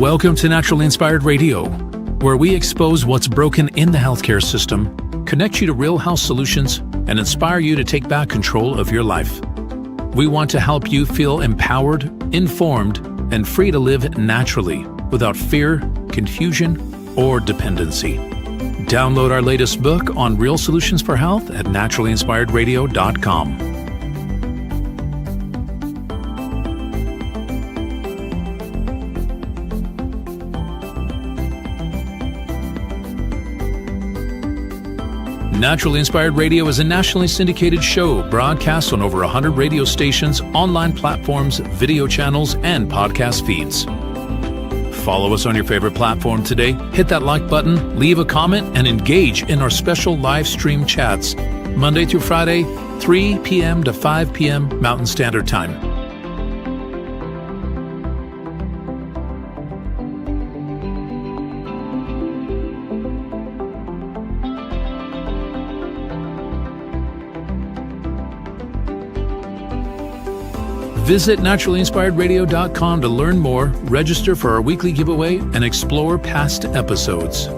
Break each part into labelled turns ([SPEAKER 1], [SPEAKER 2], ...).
[SPEAKER 1] Welcome to Naturally Inspired Radio, where we expose what's broken in the healthcare system, connect you to real health solutions, and inspire you to take back control of your life. We want to help you feel empowered, informed, and free to live naturally without fear, confusion, or dependency. Download our latest book on real solutions for health at naturallyinspiredradio.com. Naturally Inspired Radio is a nationally syndicated show broadcast on over 100 radio stations, online platforms, video channels, and podcast feeds. Follow us on your favorite platform today, hit that like button, leave a comment, and engage in our special live stream chats, Monday through Friday, 3 p.m. to 5 p.m. Mountain Standard Time. Visit naturallyinspiredradio.com to learn more, register for our weekly giveaway, and explore past episodes.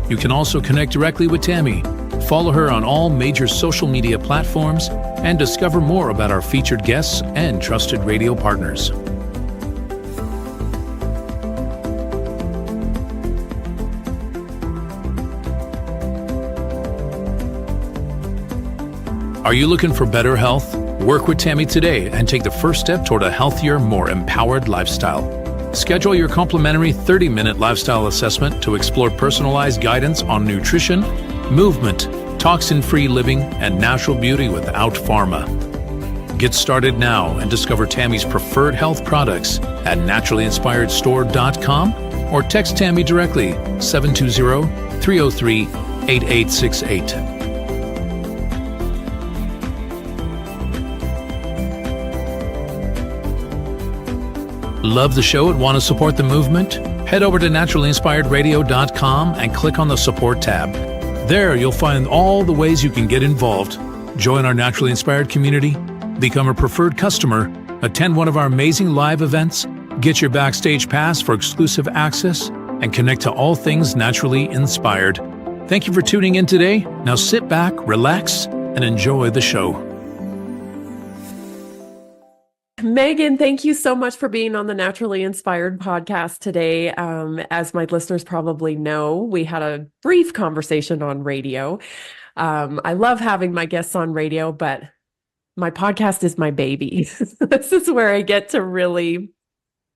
[SPEAKER 1] You can also connect directly with Tammy, follow her on all major social media platforms, and discover more about our featured guests and trusted radio partners. Are you looking for better health? Work with Tammy today and take the first step toward a healthier, more empowered lifestyle. Schedule your complimentary 30-minute lifestyle assessment to explore personalized guidance on nutrition, movement, toxin-free living, and natural beauty without pharma. Get started now and discover Tammy's preferred health products at naturallyinspiredstore.com or text Tammy directly 720-303-8868. Love the show and want to support the movement? Head over to naturallyinspiredradio.com and click on the support tab. There you'll find all the ways you can get involved. Join our Naturally Inspired community, become a preferred customer, attend one of our amazing live events, get your backstage pass for exclusive access, and connect to all things naturally inspired. Thank you for tuning in today. Now sit back, relax, and enjoy the show.
[SPEAKER 2] Megan, thank you so much for being on the Naturally Inspired podcast today. As my listeners probably know, we had a brief conversation on radio. I love having my guests on radio, but my podcast is my baby. This is where I get to really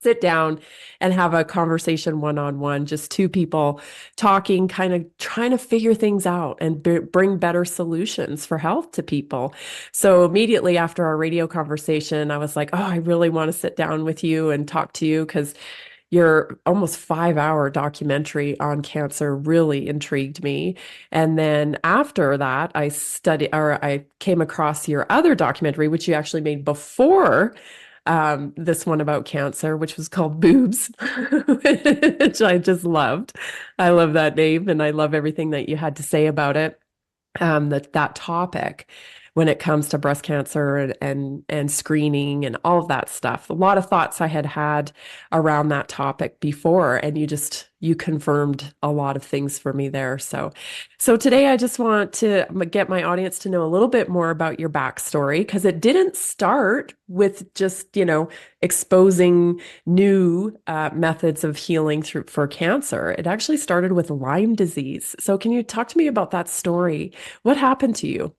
[SPEAKER 2] sit down and have a conversation one-on-one, just two people talking, kind of trying to figure things out and bring better solutions for health to people. So immediately after our radio conversation, I was like, oh, I really want to sit down with you and talk to you because your almost 5-hour documentary on cancer really intrigued me. And then after that, I came across your other documentary, which you actually made before this one about cancer, which was called Boobs, which I just loved. I love that name and I love everything that you had to say about it. That topic when it comes to breast cancer and screening and all of that stuff. A lot of thoughts I had around that topic before, and you confirmed a lot of things for me there. So today I just want to get my audience to know a little bit more about your backstory, because it didn't start with just, exposing new methods of healing for cancer. It actually started with Lyme disease. So can you talk to me about that story? What happened to you?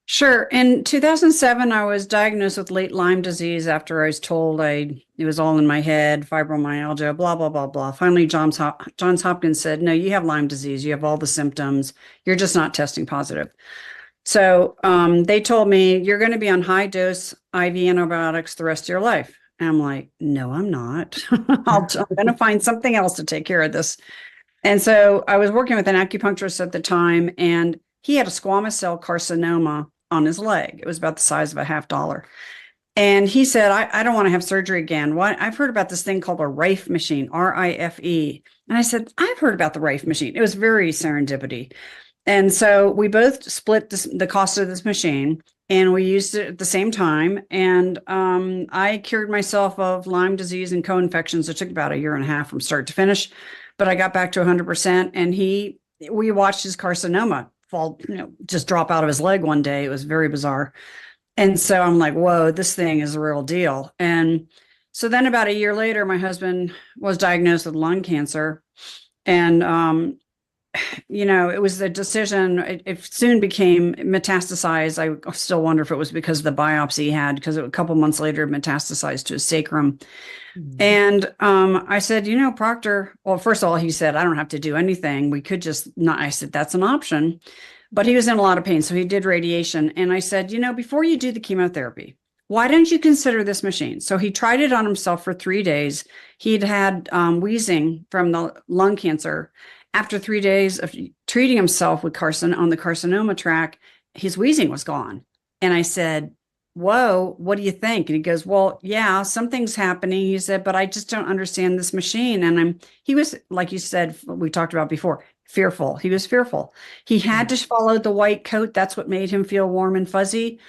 [SPEAKER 3] Sure. In 2007, I was diagnosed with late Lyme disease after I was told it was all in my head, fibromyalgia, blah, blah, blah, blah. Finally, Johns Hopkins said, no, you have Lyme disease. You have all the symptoms. You're just not testing positive. So they told me, you're going to be on high dose IV antibiotics the rest of your life. And I'm like, no, I'm not. I'm going to find something else to take care of this. And so I was working with an acupuncturist at the time, and he had a squamous cell carcinoma on his leg. It was about the size of a $50. And he said, I don't want to have surgery again. I've heard about this thing called a Rife machine, R-I-F-E. And I said, I've heard about the Rife machine. It was very serendipity. And so we both split the cost of this machine. and we used it at the same time. And I cured myself of Lyme disease and co-infections. It took about a year and a half from start to finish, but I got back to 100%. And we watched his carcinoma fall, just drop out of his leg one day. It was very bizarre. And so I'm like, whoa, this thing is a real deal. And so then about a year later, my husband was diagnosed with lung cancer. And it was the decision. It soon became metastasized. I still wonder if it was because of the biopsy he had, because a couple months later, it metastasized to his sacrum. Mm-hmm. And I said, Proctor, well, first of all, he said, I don't have to do anything. We could just not. I said, that's an option. But he was in a lot of pain. So he did radiation. And I said, before you do the chemotherapy, why don't you consider this machine? So he tried it on himself for 3 days. He'd had wheezing from the lung cancer. After 3 days of treating himself with on the carcinoma track, his wheezing was gone. And I said, whoa, what do you think? And he goes, well, yeah, something's happening. He said, but I just don't understand this machine. And he was, like you said, we talked about before, fearful. He was fearful. He had to follow the white coat. That's what made him feel warm and fuzzy.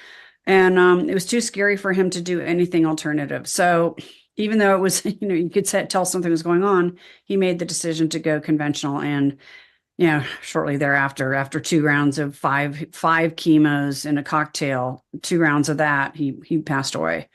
[SPEAKER 3] And it was too scary for him to do anything alternative. So even though it was, you could tell something was going on, he made the decision to go conventional. And, shortly thereafter, after 2 rounds of five chemos in a cocktail, 2 rounds of that, he passed away.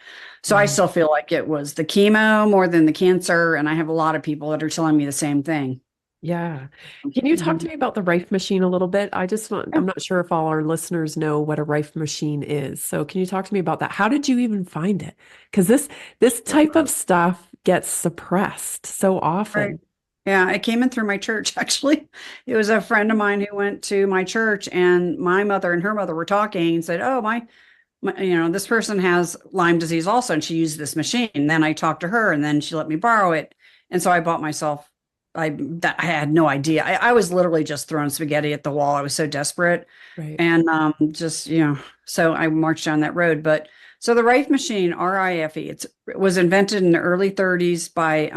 [SPEAKER 3] So I still feel like it was the chemo more than the cancer. And I have a lot of people that are telling me the same thing.
[SPEAKER 2] Yeah. Can you talk to me about the Rife machine a little bit? I'm not sure if all our listeners know what a Rife machine is. So can you talk to me about that? How did you even find it? Because this type of stuff gets suppressed so often.
[SPEAKER 3] Right. Yeah, it came in through my church, actually. It was a friend of mine who went to my church, and my mother and her mother were talking and said, oh, my this person has Lyme disease also, and she used this machine. And then I talked to her, and then she let me borrow it. And so I bought myself. I had no idea. I was literally just throwing spaghetti at the wall. I was so desperate.
[SPEAKER 2] Right.
[SPEAKER 3] And so I marched down that road. But so the Rife machine, R-I-F-E, it was invented in the early 30s by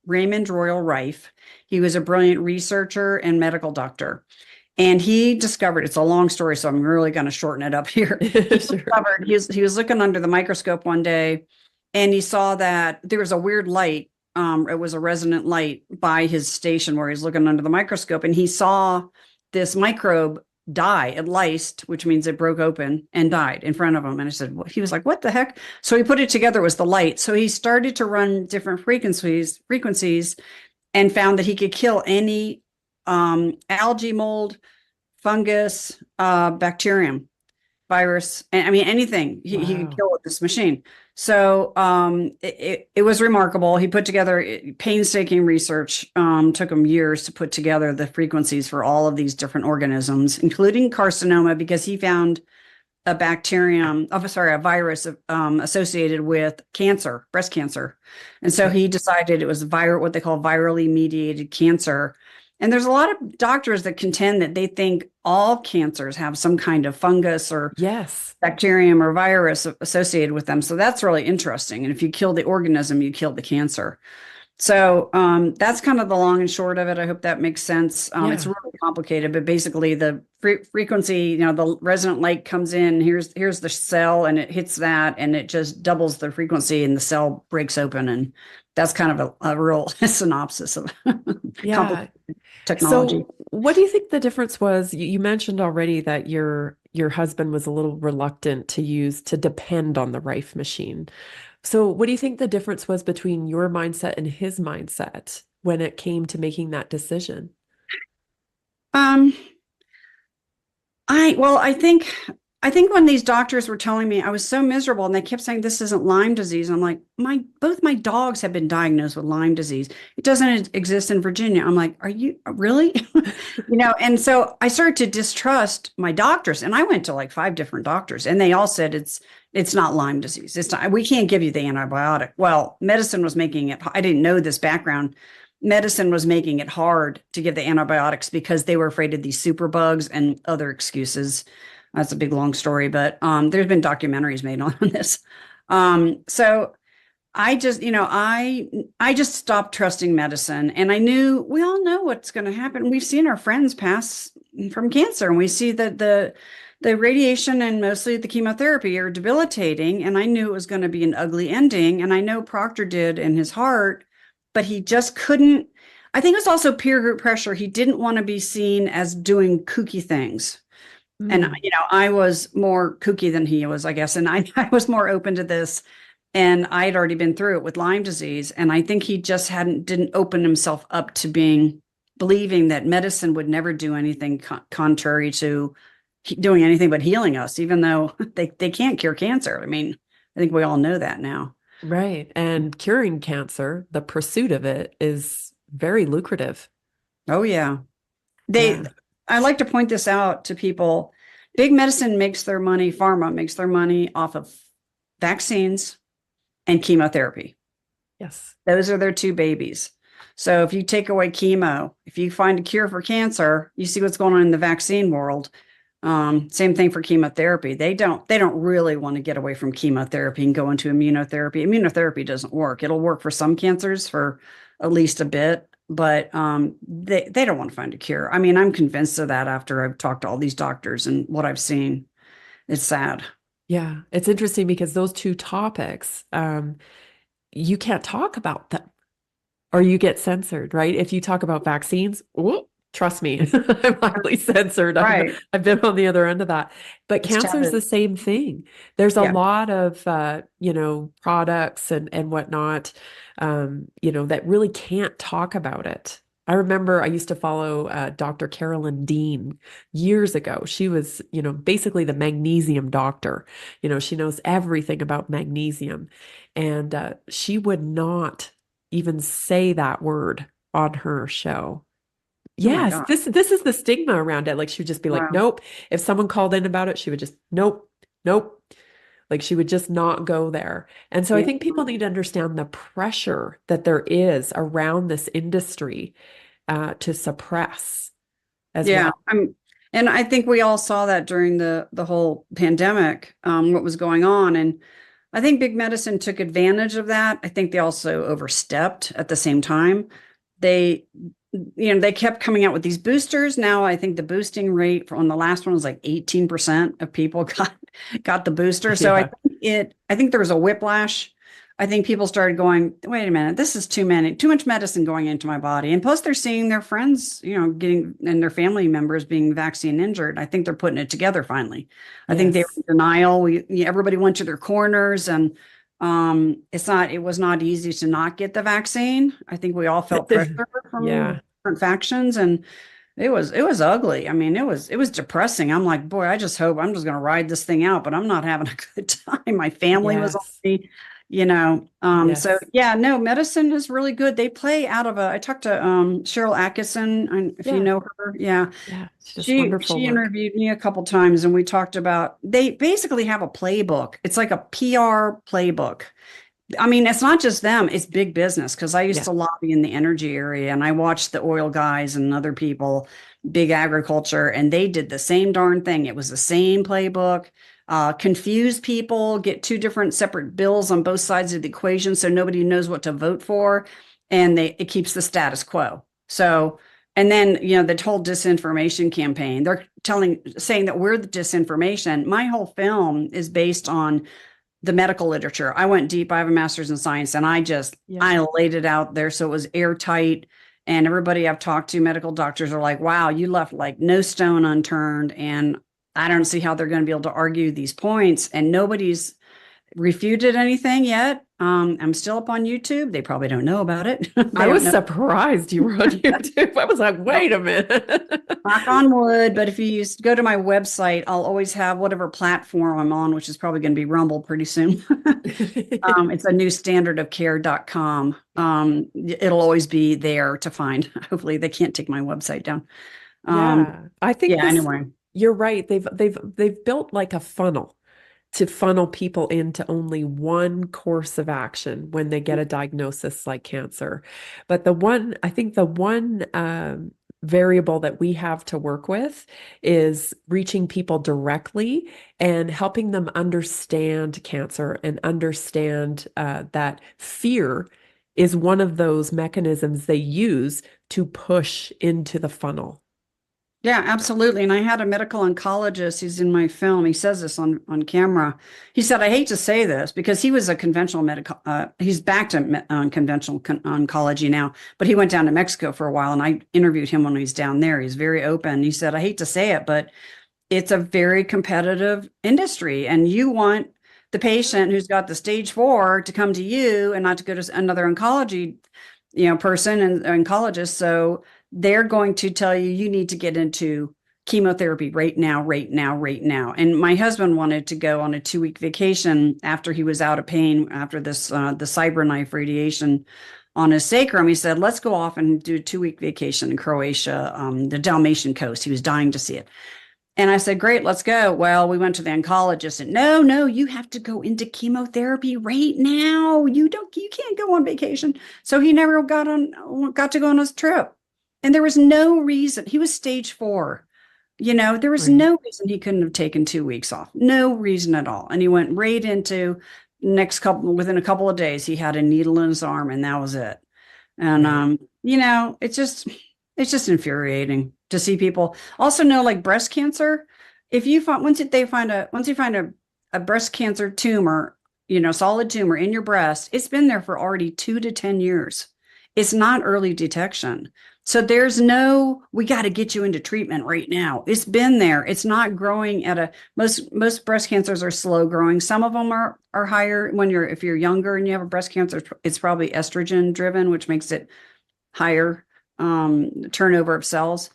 [SPEAKER 3] Raymond Royal Rife. He was a brilliant researcher and medical doctor. And he discovered, it's a long story, so I'm really going to shorten it up here. He was looking under the microscope one day, and he saw that there was a weird light. It was a resonant light by his station where he's looking under the microscope, and he saw this microbe die. It lysed, which means it broke open and died in front of him. And I said, he was like, what the heck? So he put it together, it was the light. So he started to run different frequencies and found that he could kill any algae, mold, fungus, bacterium, virus, anything he could kill with this machine. So it was remarkable. He put together painstaking research, took him years to put together the frequencies for all of these different organisms, including carcinoma, because he found a virus associated with cancer, breast cancer. And so he decided it was what they call virally mediated cancer. And there's a lot of doctors that contend that they think all cancers have some kind of fungus or bacterium or virus associated with them. So that's really interesting. And if you kill the organism, you kill the cancer. So that's kind of the long and short of it. I hope that makes sense. It's really complicated, but basically the frequency, the resonant light comes in, here's the cell, and it hits that, and it just doubles the frequency, and the cell breaks open. And that's kind of a real synopsis of complicated technology.
[SPEAKER 2] So what do you think the difference was? You mentioned already that your husband was a little reluctant to depend on the Rife machine. So what do you think the difference was between your mindset and his mindset when it came to making that decision?
[SPEAKER 3] I think when these doctors were telling me, I was so miserable, and they kept saying, this isn't Lyme disease. I'm like, both my dogs have been diagnosed with Lyme disease. It doesn't exist in Virginia. I'm like, are you really? And so I started to distrust my doctors, and I went to like 5 different doctors, and they all said, it's not Lyme disease. It's not, we can't give you the antibiotic. Well, medicine was making it, I didn't know this background. Medicine was making it hard to give the antibiotics because they were afraid of these superbugs and other excuses. That's a big, long story, but there's been documentaries made on this. So I just, I just stopped trusting medicine, and I knew we all know what's going to happen. We've seen our friends pass from cancer, and we see that the the radiation and mostly the chemotherapy are debilitating. And I knew it was going to be an ugly ending. And I know Proctor did in his heart, but he just couldn't. I think it was also peer group pressure. He didn't want to be seen as doing kooky things. And,
[SPEAKER 2] Mm,
[SPEAKER 3] I was more kooky than he was, I guess. And I was more open to this. And I had already been through it with Lyme disease. And I think he just didn't open himself up to believing that medicine would never do anything contrary to doing anything but healing us, even though they can't cure cancer. I mean, I think we all know that now.
[SPEAKER 2] right. And curing cancer, the pursuit of it is very lucrative.
[SPEAKER 3] Oh, yeah.
[SPEAKER 2] Yeah.
[SPEAKER 3] I like to point this out to people. Big medicine makes their money, pharma makes their money off of vaccines and chemotherapy.
[SPEAKER 2] Yes.
[SPEAKER 3] Those are their two babies. So if you take away chemo, if you find a cure for cancer, you see what's going on in the vaccine world. Same thing for chemotherapy. They don't really want to get away from chemotherapy and go into immunotherapy. Immunotherapy doesn't work. It'll work for some cancers for at least a bit, but they don't want to find a cure. I mean, I'm convinced of that after I've talked to all these doctors and what I've seen. It's sad.
[SPEAKER 2] Yeah. It's interesting because those two topics, you can't talk about them or you get censored, right? If you talk about vaccines, oh, trust me, I'm highly censored.
[SPEAKER 3] Right.
[SPEAKER 2] I've been on the other end of that. But
[SPEAKER 3] It's
[SPEAKER 2] cancer is
[SPEAKER 3] taboo.
[SPEAKER 2] the same thing. There's a
[SPEAKER 3] Yeah.
[SPEAKER 2] lot of products and whatnot, that really can't talk about it. I remember I used to follow Dr. Carolyn Dean years ago. She was, basically the magnesium doctor. She knows everything about magnesium. And she would not even say that word on her show.
[SPEAKER 3] Oh my
[SPEAKER 2] Yes,
[SPEAKER 3] God.
[SPEAKER 2] this is the stigma around it. Like she would just be like,
[SPEAKER 3] Wow.
[SPEAKER 2] nope. If someone called in about it, she would just, nope, nope. Like she would just not go there. And so I
[SPEAKER 3] Yeah.
[SPEAKER 2] think people need to understand the pressure that there is around this industry to suppress as
[SPEAKER 3] Yeah.
[SPEAKER 2] well.
[SPEAKER 3] And I think we all saw that during the whole pandemic, what was going on. And I think big medicine took advantage of that. I think they also overstepped at the same time. They, they kept coming out with these boosters. Now I think the boosting rate on the last one was like 18% of people got the booster. So
[SPEAKER 2] Yeah.
[SPEAKER 3] I think there was a whiplash. I think people started going, wait a minute, this is too much medicine going into my body. And plus they're seeing their friends, getting and their family members being vaccine injured. I think they're putting it together finally. I think they were
[SPEAKER 2] Yes.
[SPEAKER 3] in denial. Everybody went to their corners and it was not easy to not get the vaccine. I think we all felt pressure from
[SPEAKER 2] Yeah.
[SPEAKER 3] different factions and it was ugly. I mean, it was depressing. I'm like, boy, I just hope I'm just going to ride this thing out, but I'm not having a good time. My family was on
[SPEAKER 2] Yes.
[SPEAKER 3] me, so
[SPEAKER 2] Yes.
[SPEAKER 3] yeah, no, medicine is really good. They play out of I talked to Cheryl Atkinson, if you
[SPEAKER 2] Yeah.
[SPEAKER 3] know her. Yeah.
[SPEAKER 2] Yeah. She does
[SPEAKER 3] She
[SPEAKER 2] wonderful work.
[SPEAKER 3] interviewed me a couple times and we talked about they basically have a playbook. It's like a PR playbook. I mean, it's not just them, it's big business because I used
[SPEAKER 2] Yeah.
[SPEAKER 3] to lobby in the energy area and I watched the oil guys and other people, big agriculture, and they did the same darn thing. It was the same playbook. Confuse people, get two different separate bills on both sides of the equation so nobody knows what to vote for, and it keeps the status quo. So, and then the whole disinformation campaign, they're saying that we're the disinformation. My whole film is based on the medical literature. I went deep. I have a master's in science and
[SPEAKER 2] Yeah.
[SPEAKER 3] I laid it out there. So it was airtight. And everybody I've talked to, medical doctors are like, wow, you left like no stone unturned. And I don't see how they're going to be able to argue these points. And nobody's refuted anything yet. I'm still up on YouTube. They probably don't know about it. They
[SPEAKER 2] I
[SPEAKER 3] don't
[SPEAKER 2] was
[SPEAKER 3] know.
[SPEAKER 2] surprised you were on YouTube. I was like, wait a minute.
[SPEAKER 3] Knock on wood, but if you go to my website, I'll always have whatever platform I'm on, which is probably going to be Rumble pretty soon. It's a new standardofcare.com. It'll always be there to find. Hopefully they can't take my website down.
[SPEAKER 2] Yeah. I think
[SPEAKER 3] Yeah, anyway.
[SPEAKER 2] you're right. They've built like a funnel to funnel people into only one course of action when they get a diagnosis like cancer. But I think the one variable that we have to work with is reaching people directly and helping them understand cancer and understand that fear is one of those mechanisms they use to push into the funnel.
[SPEAKER 3] Yeah, absolutely. And I had a medical oncologist who's in my film. He says this on camera. He said, I hate to say this because he was a conventional medical, he's back to conventional oncology now, but he went down to Mexico for a while and I interviewed him when he was down there. He's very open. He said, I hate to say it, but it's a very competitive industry and you want the patient who's got the stage 4 to come to you and not to go to another oncology, person and oncologist. So they're going to tell you, you need to get into chemotherapy right now, right now, right now. And my husband wanted to go on a 2-week vacation after he was out of pain after this, the cyberknife radiation on his sacrum. He said, let's go off and do a 2-week vacation in Croatia, the Dalmatian coast. He was dying to see it. And I said, great, let's go. Well, we went to the oncologist and no, you have to go into chemotherapy right now. You can't go on vacation. So he never got to go on his trip. And there was no reason. He was stage 4. There was
[SPEAKER 2] Right.
[SPEAKER 3] no reason he couldn't have taken 2 weeks off. No reason at all. And he went right into within a couple of days, he had a needle in his arm and that was it. And,
[SPEAKER 2] Right.
[SPEAKER 3] it's just infuriating to see people also know like breast cancer. If you find, once you find a breast cancer tumor, solid tumor in your breast, it's been there for already 2 to 10 years. It's not early detection. So there's no, we got to get you into treatment right now. It's been there. It's not growing most breast cancers are slow growing. Some of them are higher if you're younger and you have a breast cancer, it's probably estrogen driven, which makes it higher turnover of cells.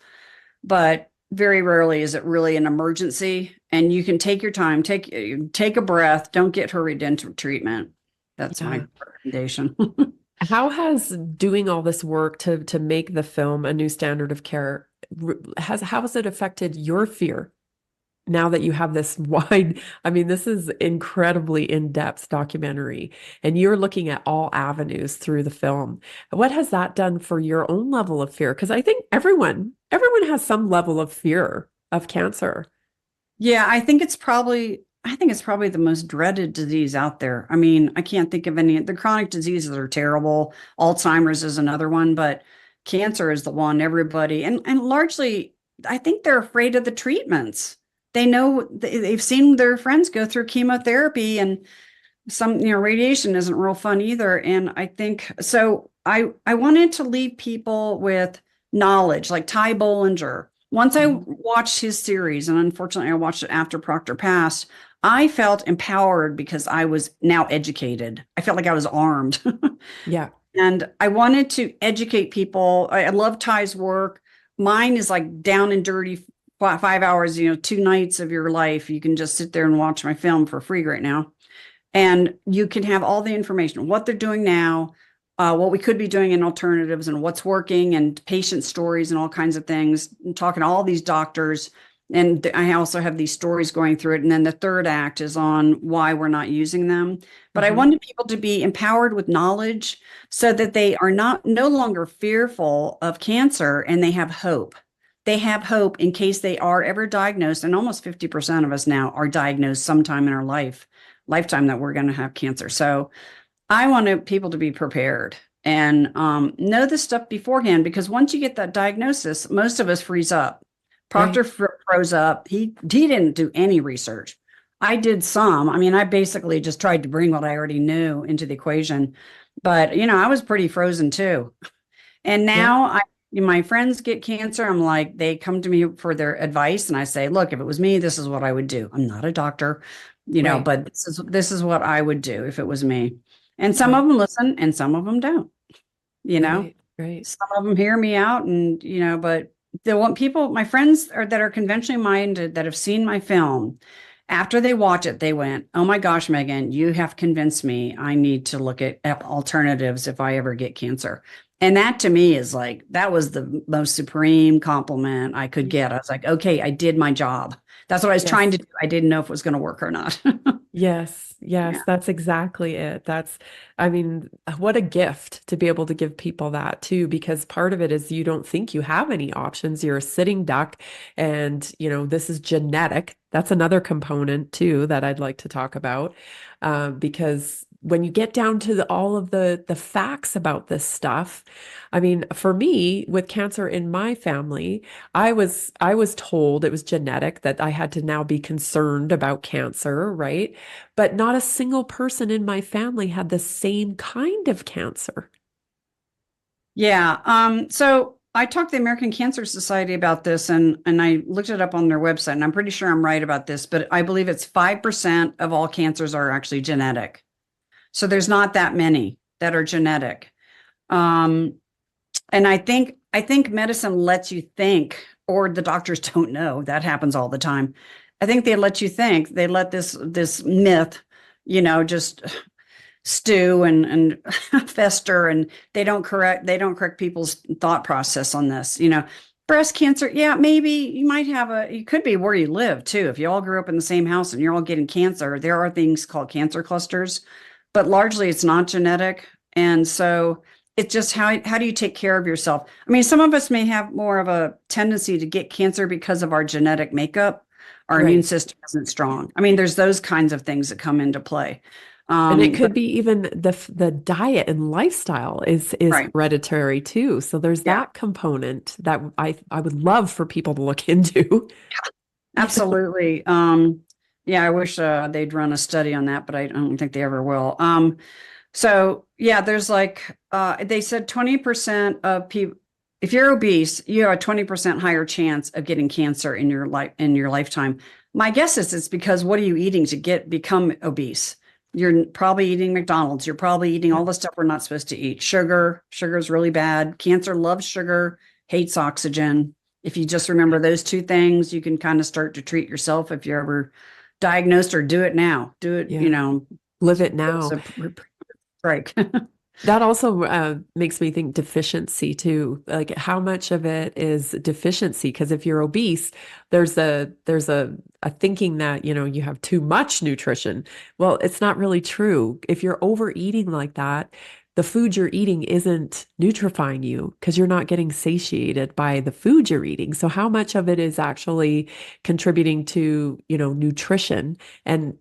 [SPEAKER 3] But very rarely is it really an emergency. And you can take your time, take a breath, don't get hurried into treatment. That's my recommendation.
[SPEAKER 2] How has doing all this work to make the film a new standard of care, how has it affected your fear now that you have this this is incredibly in-depth documentary and you're looking at all avenues through the film. What has that done for your own level of fear? Because I think everyone has some level of fear of cancer.
[SPEAKER 3] Yeah, I think it's probably the most dreaded disease out there. I mean, I can't think of any. The chronic diseases are terrible. Alzheimer's is another one, but cancer is the one everybody and largely I think they're afraid of the treatments. They know they've seen their friends go through chemotherapy and some, radiation isn't real fun either. And I think so I wanted to leave people with knowledge like Ty Bollinger. Once I watched his series, and unfortunately I watched it after Proctor passed, I felt empowered because I was now educated. I felt like I was armed.
[SPEAKER 2] Yeah.
[SPEAKER 3] And I wanted to educate people. I love Ty's work. Mine is like down and dirty, 5 hours, 2 nights of your life. You can just sit there and watch my film for free right now. And you can have all the information, what they're doing now, what we could be doing in alternatives and what's working and patient stories and all kinds of things, and talking to all these doctors. And I also have these stories going through it. And then the third act is on why we're not using them. But I wanted people to be empowered with knowledge so that they are no longer fearful of cancer and they have hope. They have hope in case they are ever diagnosed. And almost 50% of us now are diagnosed sometime in our lifetime that we're going to have cancer. So I wanted people to be prepared and know this stuff beforehand, because once you get that diagnosis, most of us freeze up. Proctor froze up. He didn't do any research. I did some. I mean, I basically just tried to bring what I already knew into the equation. But, I was pretty frozen too. And now my friends get cancer. I'm like, they come to me for their advice. And I say, look, if it was me, this is what I would do. I'm not a doctor, but this is what I would do if it was me. And some of them listen and some of them don't,
[SPEAKER 2] Right.
[SPEAKER 3] some of them hear me out and, but my friends that are conventionally minded that have seen my film, after they watch it, they went, oh my gosh, Megan, you have convinced me I need to look at alternatives if I ever get cancer. And that to me is like, that was the most supreme compliment I could get. I was like, okay, I did my job. That's what I was trying to do. I didn't know if it was going to work or not.
[SPEAKER 2] Yes,
[SPEAKER 3] Yeah.
[SPEAKER 2] that's exactly it. What a gift to be able to give people that too, because part of it is you don't think you have any options. You're a sitting duck and, this is genetic. That's another component too that I'd like to talk about because when you get down to all of the facts about this stuff, I mean, for me, with cancer in my family, I was told it was genetic, that I had to now be concerned about cancer, right? But not a single person in my family had the same kind of cancer.
[SPEAKER 3] Yeah. So I talked to the American Cancer Society about this, and I looked it up on their website, and I'm pretty sure I'm right about this, but I believe it's 5% of all cancers are actually genetic. So there's not that many that are genetic. Um, and I think medicine lets you think, or the doctors don't know. That happens all the time. I think they let you think. They let this myth, just stew and fester, and they don't correct people's thought process on this. Breast cancer, yeah, maybe you might have it could be where you live too. If you all grew up in the same house and you're all getting cancer, there are things called cancer clusters, but largely it's not genetic. And so it's just how do you take care of yourself? I mean, some of us may have more of a tendency to get cancer because of our genetic makeup. Our immune
[SPEAKER 2] Right.
[SPEAKER 3] system isn't strong. I mean, there's those kinds of things that come into play.
[SPEAKER 2] And it
[SPEAKER 3] But
[SPEAKER 2] could be even the diet and lifestyle is
[SPEAKER 3] right.
[SPEAKER 2] hereditary too. So there's
[SPEAKER 3] Yeah,
[SPEAKER 2] that component that I would love for people to look into.
[SPEAKER 3] absolutely. Yeah, I wish they'd run a study on that, but I don't think they ever will. So yeah, there's like they said 20% of people, if you're obese, you have a 20% higher chance of getting cancer in your lifetime. My guess is it's because what are you eating to become obese? You're probably eating McDonald's. You're probably eating all the stuff we're not supposed to eat. Sugar is really bad. Cancer loves sugar, hates oxygen. If you just remember those two things, you can kind of start to treat yourself if you're ever diagnosed, or do it now. Do it,
[SPEAKER 2] Yeah. Live it
[SPEAKER 3] as
[SPEAKER 2] now.
[SPEAKER 3] a break.
[SPEAKER 2] That also makes me think deficiency too. Like how much of it is deficiency? Because if you're obese, there's a thinking that, you have too much nutrition. Well, it's not really true. If you're overeating like that, the food you're eating isn't nutrifying you because you're not getting satiated by the food you're eating. So how much of it is actually contributing to, nutrition? And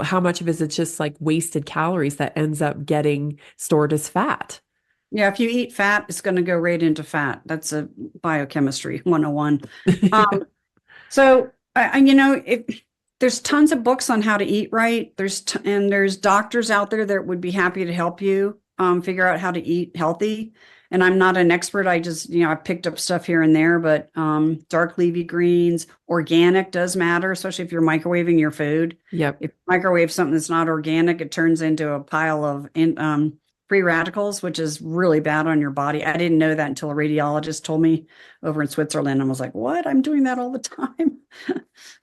[SPEAKER 2] how much of it is just like wasted calories that ends up getting stored as fat?
[SPEAKER 3] Yeah, if you eat fat, it's going to go right into fat. That's a biochemistry 101. Um, so, if there's tons of books on how to eat right, there's doctors out there that would be happy to help you figure out how to eat healthy. And I'm not an expert. I just, I picked up stuff here and there, but dark leafy greens, organic does matter, especially if you're microwaving your food.
[SPEAKER 2] Yep.
[SPEAKER 3] If you microwave something that's not organic, it turns into a pile of free radicals, which is really bad on your body. I didn't know that until a radiologist told me over in Switzerland. I was like, what? I'm doing that all the time.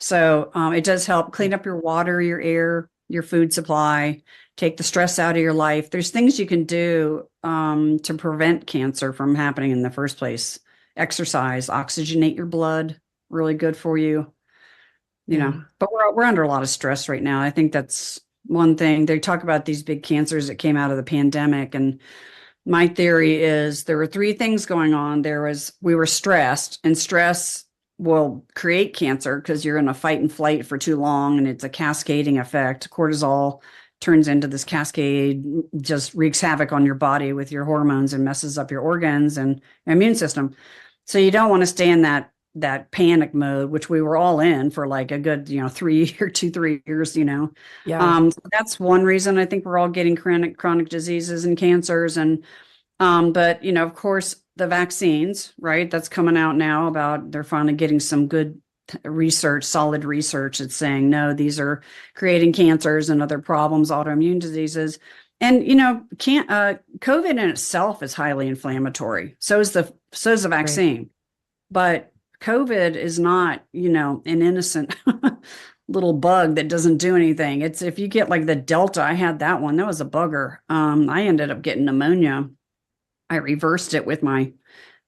[SPEAKER 3] So it does help clean up your water, your air, your food supply, take the stress out of your life. There's things you can do to prevent cancer from happening in the first place. Exercise, oxygenate your blood, really good for you.
[SPEAKER 2] Yeah.
[SPEAKER 3] But we're under a lot of stress right now. I think that's one thing. They talk about these big cancers that came out of the pandemic, and my theory is there were three things going on. We were stressed, and stress will create cancer because you're in a fight and flight for too long, and it's a cascading effect. Cortisol turns into this cascade, just wreaks havoc on your body with your hormones and messes up your organs and immune system. So you don't want to stay in that panic mode, which we were all in for like a good, 3 years,
[SPEAKER 2] Yeah.
[SPEAKER 3] So that's one reason I think we're all getting chronic diseases and cancers. And, but, of course, the vaccines, right? That's coming out now they're finally getting some good research, solid research. It's saying, no, these are creating cancers and other problems, autoimmune diseases. And, COVID in itself is highly inflammatory. So is the
[SPEAKER 2] Right.
[SPEAKER 3] vaccine. But COVID is not, an innocent little bug that doesn't do anything. It's if you get like the Delta, I had that one. That was a bugger. I ended up getting pneumonia. I reversed it with my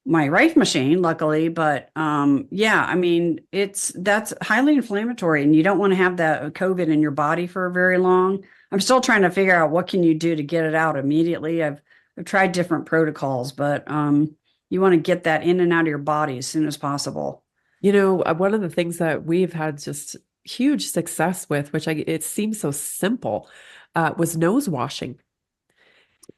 [SPEAKER 3] Rife machine, luckily. But yeah, I mean, that's highly inflammatory, and you don't want to have that COVID in your body for very long. I'm still trying to figure out what can you do to get it out immediately. I've tried different protocols, but you want to get that in and out of your body as soon as possible.
[SPEAKER 2] One of the things that we've had just huge success with, which it seems so simple, was nose washing.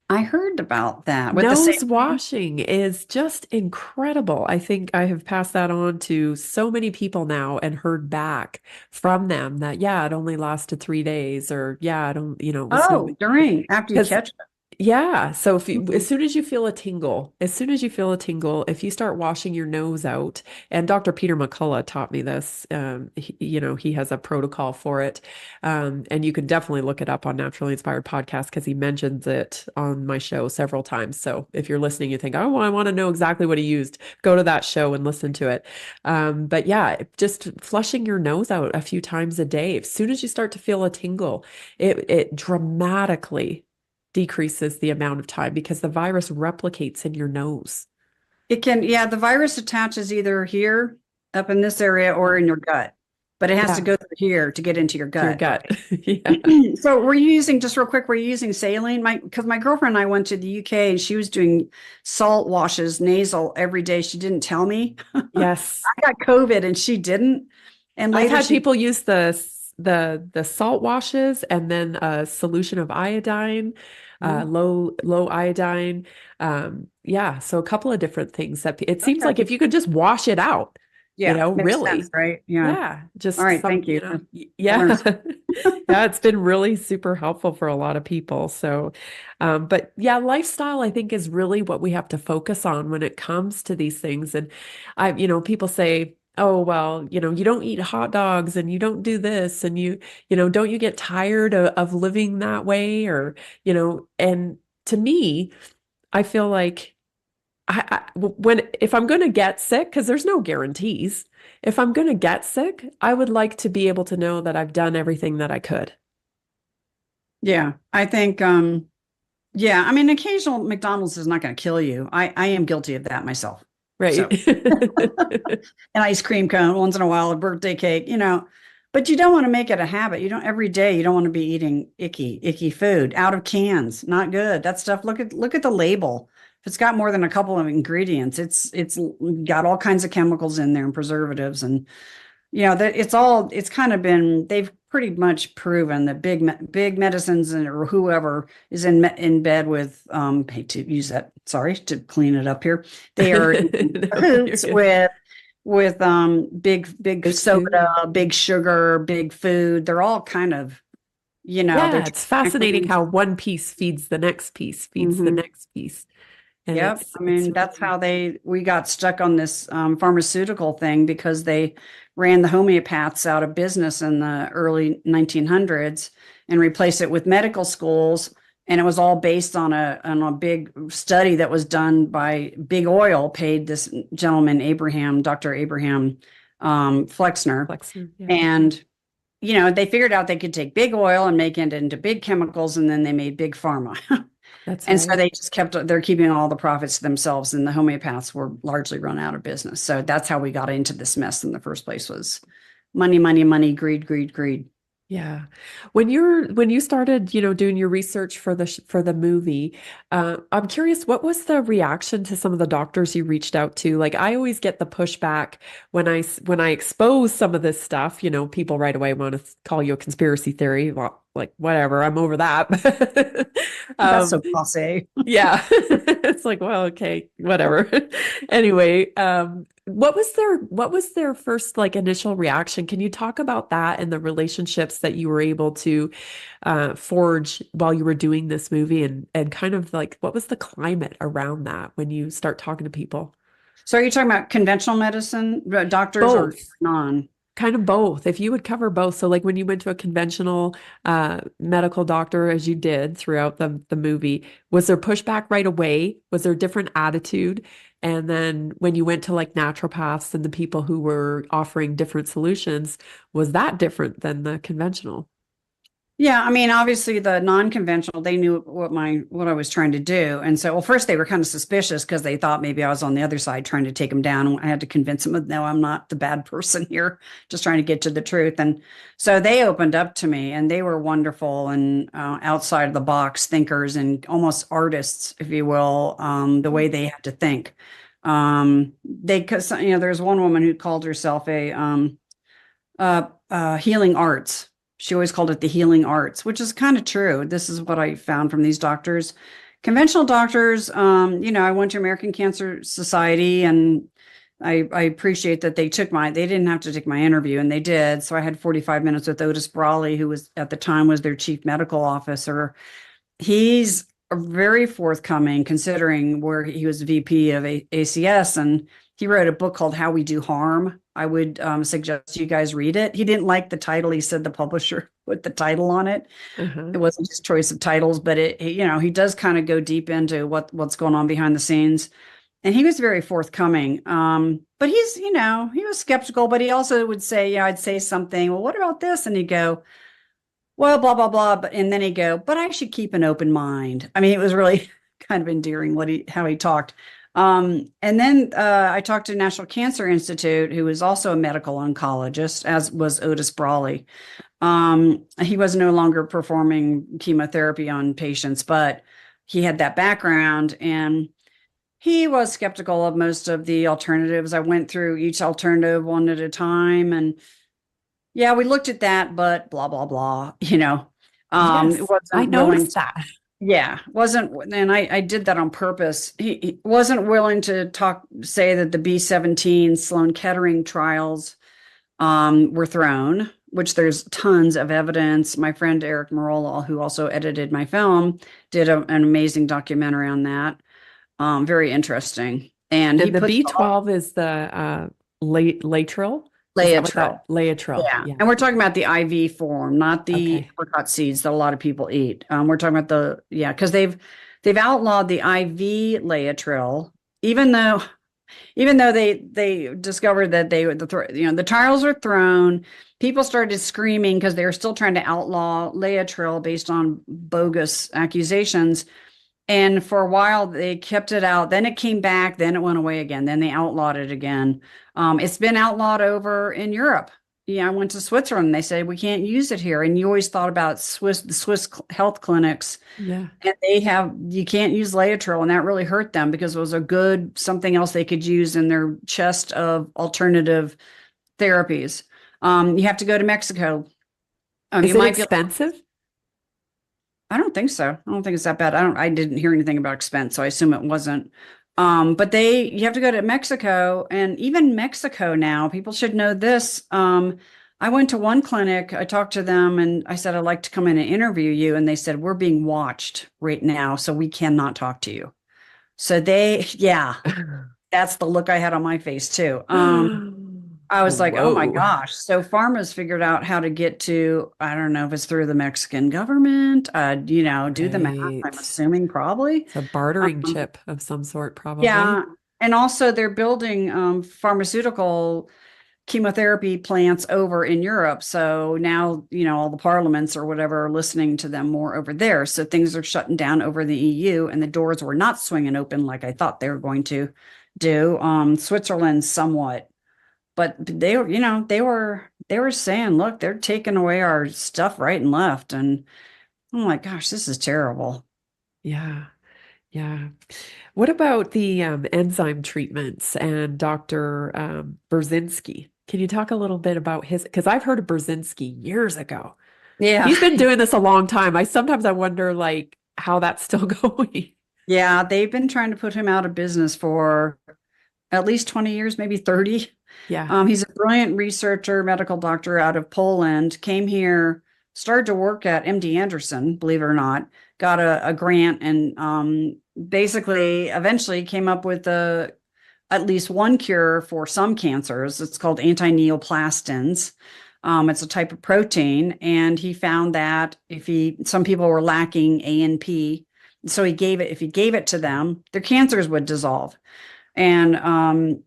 [SPEAKER 3] I heard about that with the
[SPEAKER 2] Nose
[SPEAKER 3] same.
[SPEAKER 2] washing is just incredible. I think I have passed that on to so many people now and heard back from them that, yeah, it only lasted 3 days, or yeah, I don't, it was no
[SPEAKER 3] Oh,
[SPEAKER 2] big.
[SPEAKER 3] during after you
[SPEAKER 2] Because
[SPEAKER 3] catch it.
[SPEAKER 2] yeah. So if you, as
[SPEAKER 3] Mhm.
[SPEAKER 2] soon as you feel a tingle, as soon as you feel a tingle, if you start washing your nose out, and Dr. Peter McCullough taught me this, he has a protocol for it. And you can definitely look it up on Naturally Inspired Podcast because he mentions it on my show several times. So if you're listening, you think, oh, well, I want to know exactly what he used, go to that show and listen to it. But yeah, just flushing your nose out a few times a day. As soon as you start to feel a tingle, it dramatically decreases the amount of time because the virus replicates in your nose.
[SPEAKER 3] It can, yeah, the virus attaches either here, up in this area, or
[SPEAKER 2] Yeah.
[SPEAKER 3] in your gut, but it has to
[SPEAKER 2] Yeah,
[SPEAKER 3] go through here to get into your
[SPEAKER 2] to your
[SPEAKER 3] gut.
[SPEAKER 2] gut. Yeah.
[SPEAKER 3] Okay. So were you using, just real quick, were you using saline? Because my girlfriend and I went to the UK and she was doing salt washes nasal every day. She didn't tell me. I
[SPEAKER 2] Yes.
[SPEAKER 3] got COVID and she didn't. And
[SPEAKER 2] I've
[SPEAKER 3] later
[SPEAKER 2] had
[SPEAKER 3] she,
[SPEAKER 2] people use the salt washes and then a solution of iodine,
[SPEAKER 3] Mhm.
[SPEAKER 2] low iodine. Yeah, so a couple of different things that it seems
[SPEAKER 3] Okay.
[SPEAKER 2] like if you could just wash it out,
[SPEAKER 3] Yeah, makes sense,
[SPEAKER 2] really.
[SPEAKER 3] right? Yeah.
[SPEAKER 2] Yeah,
[SPEAKER 3] All
[SPEAKER 2] just
[SPEAKER 3] right.
[SPEAKER 2] some,
[SPEAKER 3] Thank you. I
[SPEAKER 2] yeah.
[SPEAKER 3] learned something.
[SPEAKER 2] Yeah, it's been really super helpful for a lot of people. So, but yeah, lifestyle, I think, is really what we have to focus on when it comes to these things. And people say, oh, well, you don't eat hot dogs and you don't do this and don't you get tired of living that way? And to me, I feel like if I'm going to get sick, because there's no guarantees, if I'm going to get sick, I would like to be able to know that I've done everything that I could.
[SPEAKER 3] Yeah, I think, yeah, I mean, occasional McDonald's is not going to kill you. I am guilty of that myself.
[SPEAKER 2] Right.
[SPEAKER 3] So, an ice cream cone once in a while, a birthday cake, but you don't want to make it a habit. You don't every day. You don't want to be eating icky food out of cans. Not good. That stuff. Look at the label. If it's got more than a couple of ingredients, it's got all kinds of chemicals in there and preservatives, and that it's kind of been, they've pretty much proven that big medicines or whoever is in bed with, hate to use that, sorry to clean it up here, they are in
[SPEAKER 2] No, you're
[SPEAKER 3] cahoots
[SPEAKER 2] good.
[SPEAKER 3] with big
[SPEAKER 2] Big
[SPEAKER 3] soda,
[SPEAKER 2] food.
[SPEAKER 3] big sugar, big food. They're all kind of, they're
[SPEAKER 2] Yeah, it's fascinating
[SPEAKER 3] technically.
[SPEAKER 2] how one piece feeds the next piece, feeds the
[SPEAKER 3] Mhm.
[SPEAKER 2] next piece. And
[SPEAKER 3] Yep. I
[SPEAKER 2] it's
[SPEAKER 3] mean, that's
[SPEAKER 2] really,
[SPEAKER 3] how we got stuck on this pharmaceutical thing because they ran the homeopaths out of business in the early 1900s and replaced it with medical schools. And it was all based on a big study that was done by Big Oil, paid this gentleman, Dr. Abraham Flexner.
[SPEAKER 2] flexor. Yeah.
[SPEAKER 3] And, they figured out they could take big oil and make it into big chemicals, and then they made big pharma.
[SPEAKER 2] That's
[SPEAKER 3] And so
[SPEAKER 2] right.
[SPEAKER 3] they just they're keeping all the profits to themselves, and the homeopaths were largely run out of business. So that's how we got into this mess in the first place, was money, money, money, greed, greed, greed.
[SPEAKER 2] Yeah. When you started, doing your research for the movie, I'm curious, what was the reaction to some of the doctors you reached out to? Like I always get the pushback when I expose some of this stuff, people right away want to call you a conspiracy theory. Well, like whatever, I'm over that.
[SPEAKER 3] That's so
[SPEAKER 2] Um,
[SPEAKER 3] passe.
[SPEAKER 2] yeah. It's like, well, okay, whatever. Anyway, what was their first like initial reaction? Can you talk about that and the relationships that you were able to forge while you were doing this movie, and kind of like what was the climate around that when you start talking to people?
[SPEAKER 3] So are you talking about conventional medicine, doctors, or
[SPEAKER 2] Both.
[SPEAKER 3] non?
[SPEAKER 2] Kind of both, if you would cover both. So like when you went to a conventional medical doctor, as you did throughout the movie, was there pushback right away? Was there a different attitude? And then when you went to like naturopaths and the people who were offering different solutions, was that different than the conventional?
[SPEAKER 3] Yeah, I mean, obviously the non-conventional, they knew what I was trying to do. And so, well, first they were kind of suspicious because they thought maybe I was on the other side trying to take them down. I had to convince them, no, I'm not the bad person here, just trying to get to the truth. And so they opened up to me, and they were wonderful and outside of the box thinkers and almost artists, if you will, the way they had to think. Because there's one woman who called herself a healing arts. She always called it the healing arts, which is kind of true. This is what I found from these doctors. Conventional doctors, I went to American Cancer Society, and I appreciate that they didn't have to take my interview, and they did. So I had 45 minutes with Otis Brawley, who was at the time was their chief medical officer. He's very forthcoming considering where he was VP of ACS, and he wrote a book called How We Do Harm. I would suggest you guys read it. He didn't like the title. He said the publisher put the title on it. It wasn't his choice of titles, but he does kind of go deep into what's going on behind the scenes. And he was very forthcoming. But he was skeptical, but he also would say, I'd say something, well, what about this? And he'd go, well, blah, blah, blah. And then he'd go, but I should keep an open mind. I mean, it was really kind of endearing how he talked. And then I talked to National Cancer Institute, who was also a medical oncologist, as was Otis Brawley. He was no longer performing chemotherapy on patients, but he had that background, and he was skeptical of most of the alternatives. I went through each alternative one at a time, and yeah, we looked at that, but blah, blah, blah,
[SPEAKER 2] Yes, I noticed that.
[SPEAKER 3] Yeah, and I did that on purpose. He wasn't willing to say that the B-17 Sloan Kettering trials were thrown, which there's tons of evidence. My friend Eric Marola, who also edited my film, did an amazing documentary on that. Very interesting. And
[SPEAKER 2] the B12 is the laetrile. Laetrile.
[SPEAKER 3] Yeah. And we're talking about the IV form, not the apricot seeds that a lot of people eat. We're talking about because they've outlawed the IV laetrile, even though they discovered that the trials were thrown. People started screaming because they were still trying to outlaw laetrile based on bogus accusations. And for a while, they kept it out. Then it came back. Then it went away again. Then they outlawed it again. It's been outlawed over in Europe. I went to Switzerland. They said, we can't use it here. And you always thought about the Swiss health clinics. Yeah. And you can't use laetrile. And that really hurt them because it was something else they could use in their chest of alternative therapies. You have to go to Mexico.
[SPEAKER 2] Is it expensive?
[SPEAKER 3] I don't think so. I don't think it's that bad. I didn't hear anything about expense, so I assume it wasn't. But you have to go to Mexico, and even Mexico now, people should know this. I went to one clinic, I talked to them, and I said, I'd like to come in and interview you. And they said, we're being watched right now, so we cannot talk to you. So that's the look I had on my face too. I was like, oh my gosh. So pharma's figured out how to get to, I don't know if it's through the Mexican government, do the math. I'm assuming probably.
[SPEAKER 2] It's a bartering chip of some sort, probably.
[SPEAKER 3] Yeah. And also they're building pharmaceutical chemotherapy plants over in Europe. So now, all the parliaments or whatever are listening to them more over there. So things are shutting down over the EU, and the doors were not swinging open like I thought they were going to do. Switzerland somewhat. But they were saying, look, they're taking away our stuff right and left. And I'm like, gosh, this is terrible.
[SPEAKER 2] Yeah. Yeah. What about the enzyme treatments and Dr. Burzynski? Can you talk a little bit about because I've heard of Burzynski years ago. Yeah. He's been doing this a long time. Sometimes I wonder how that's still going.
[SPEAKER 3] Yeah. They've been trying to put him out of business for at least 20 years, maybe 30. Yeah. He's a brilliant researcher, medical doctor out of Poland, came here, started to work at MD Anderson, believe it or not, got a grant, and basically eventually came up with at least one cure for some cancers. It's called anti-neoplastins. It's a type of protein. And he found that some people were lacking ANP. So if he gave it to them, their cancers would dissolve. And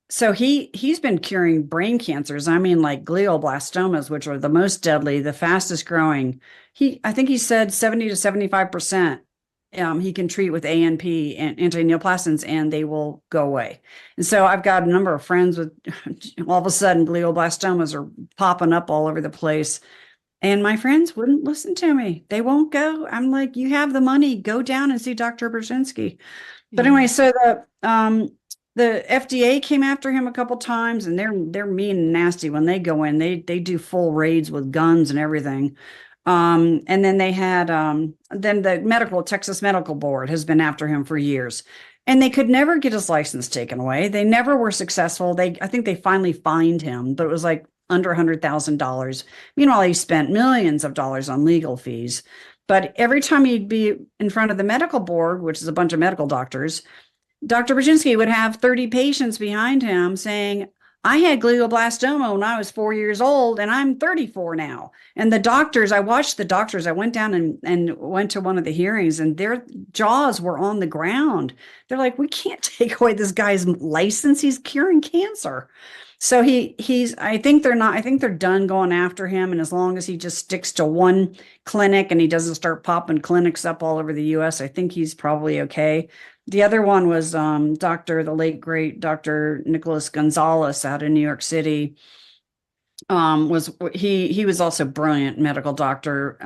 [SPEAKER 3] so he's been curing brain cancers. I mean, like glioblastomas, which are the most deadly, the fastest growing. I think he said 70 to 75%. He can treat with ANP and anti-neoplastins, and they will go away. And so I've got a number of friends with all of a sudden glioblastomas are popping up all over the place. And my friends wouldn't listen to me. They won't go. I'm like, you have the money, go down and see Dr. Burzynski. But anyway, so The FDA came after him a couple times, and they're mean and nasty when they go in. They do full raids with guns and everything. And then they had then the Texas Medical Board has been after him for years. And they could never get his license taken away. They never were successful. I think they finally fined him, but it was like under $100,000. Meanwhile, he spent millions of dollars on legal fees. But every time he'd be in front of the medical board, which is a bunch of medical doctors, Dr. Brzezinski would have 30 patients behind him saying, I had glioblastoma when I was 4 years old, and I'm 34 now. And the doctors, I watched the doctors. I went down and went to one of the hearings, and their jaws were on the ground. They're like, we can't take away this guy's license. He's curing cancer. So I think they're done going after him. And as long as he just sticks to one clinic and he doesn't start popping clinics up all over the US, I think he's probably okay. The other one was the late great Dr. Nicholas Gonzalez out in New York City. He was also a brilliant medical doctor,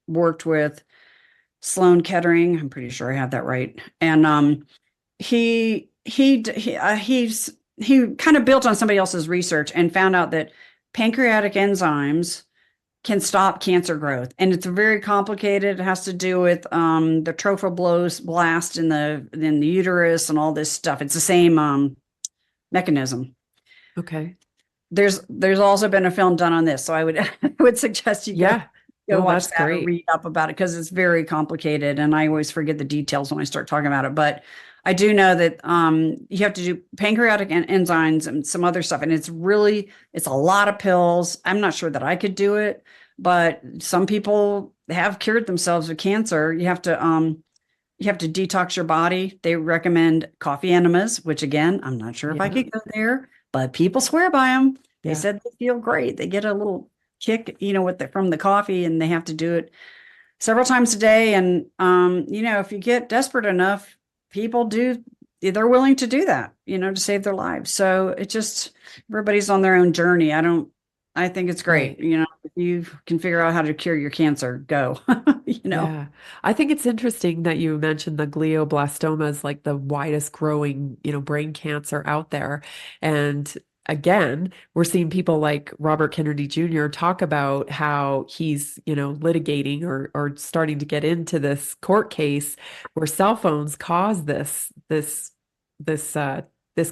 [SPEAKER 3] worked with Sloan Kettering. I'm pretty sure I have that right. And he kind of built on somebody else's research and found out that pancreatic enzymes can stop cancer growth. And it's very complicated. It has to do with the trophoblast in the uterus and all this stuff. It's the same mechanism.
[SPEAKER 2] Okay.
[SPEAKER 3] There's also been a film done on this. So I would suggest you go watch that and read up about it, because it's very complicated. And I always forget the details when I start talking about it. But I do know that you have to do pancreatic enzymes and some other stuff. And it's a lot of pills. I'm not sure that I could do it, but some people have cured themselves of cancer. You have to detox your body. They recommend coffee enemas, which again, I'm not sure if I could go there, but people swear by them. They said they feel great. They get a little kick, from the coffee, and they have to do it several times a day. And, if you get desperate enough, they're willing to do that, to save their lives. So everybody's on their own journey. I think it's great. If you can figure out how to cure your cancer, go,
[SPEAKER 2] Yeah. I think it's interesting that you mentioned the glioblastoma is like the widest growing, brain cancer out there. And again, we're seeing people like Robert Kennedy Jr. talk about how he's, litigating or starting to get into this court case where cell phones cause this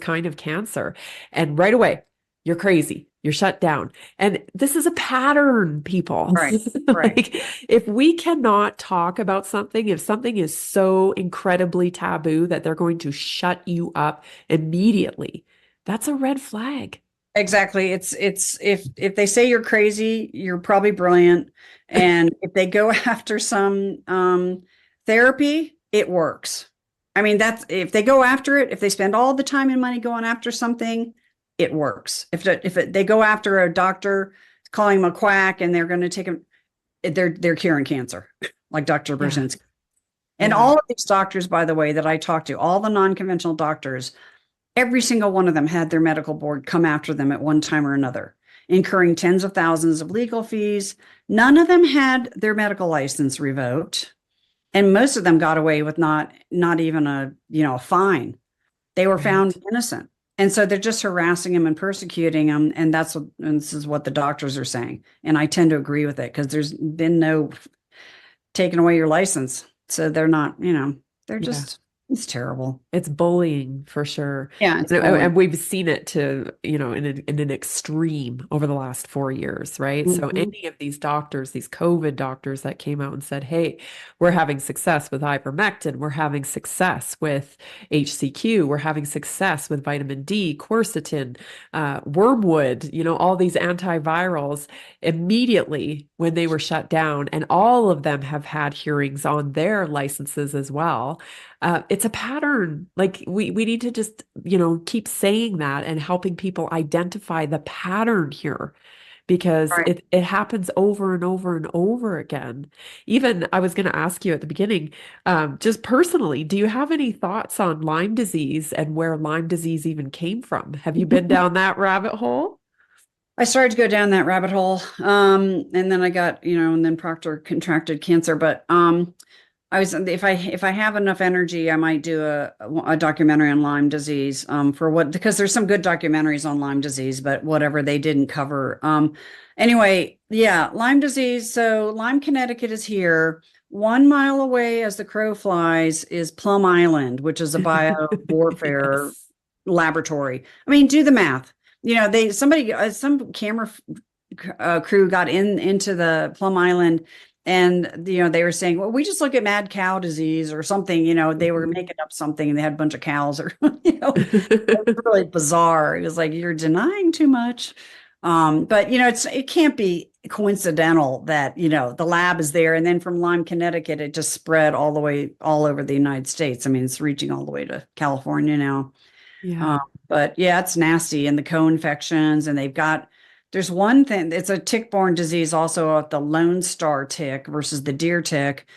[SPEAKER 2] kind of cancer. And right away, you're crazy. You're shut down. And this is a pattern, people.
[SPEAKER 3] Right.
[SPEAKER 2] Like, if we cannot talk about something, if something is so incredibly taboo that they're going to shut you up immediately, that's a red flag.
[SPEAKER 3] Exactly. It's if they say you're crazy, you're probably brilliant. And if they go after some therapy, it works. I mean, if they go after it, if they spend all the time and money going after something, it works. If they go after a doctor, calling him a quack, and they're going to take him, they're curing cancer, like Dr. Brzezinski. And all of these doctors, by the way, that I talked to, all the non-conventional doctors, every single one of them had their medical board come after them at one time or another, incurring tens of thousands of legal fees. None of them had their medical license revoked, and most of them got away with not even a fine. They were found innocent. And so they're just harassing him and persecuting him. And this is what the doctors are saying. And I tend to agree with it, because there's been no taking away your license. So they're not, they're just, it's terrible.
[SPEAKER 2] It's bullying for sure.
[SPEAKER 3] Yeah.
[SPEAKER 2] And we've seen it to, in an extreme over the last 4 years, right?
[SPEAKER 3] Mm-hmm.
[SPEAKER 2] So any of these doctors, these COVID doctors that came out and said, hey, we're having success with ivermectin, we're having success with HCQ, we're having success with vitamin D, quercetin, wormwood, all these antivirals, immediately when they were shut down, and all of them have had hearings on their licenses as well. It's a pattern. Like we need to just, keep saying that and helping people identify the pattern here, because it happens over and over and over again. Even I was going to ask you at the beginning, just personally, do you have any thoughts on Lyme disease and where Lyme disease even came from? Have you been down that rabbit hole?
[SPEAKER 3] I started to go down that rabbit hole. And then I got, and then Proctor contracted cancer, but, if I have enough energy, I might do a documentary on Lyme disease, because there's some good documentaries on Lyme disease, but whatever, they didn't cover. Anyway, yeah, Lyme disease. So Lyme, Connecticut is here. 1 mile away as the crow flies is Plum Island, which is a biowarfare
[SPEAKER 2] Yes.
[SPEAKER 3] laboratory. I mean, do the math. Some camera crew got into the Plum Island, and they were saying, well, we just look at mad cow disease or something. They were making up something, and they had a bunch of cows, or it was really bizarre. It was like, you're denying too much. But it can't be coincidental that the lab is there, and then from Lyme, Connecticut, it just spread all the way all over the United States. I mean, it's reaching all the way to California now.
[SPEAKER 2] Yeah.
[SPEAKER 3] But yeah, it's nasty, and the co-infections, and there's one thing, it's a tick-borne disease also of the Lone Star tick versus the deer tick.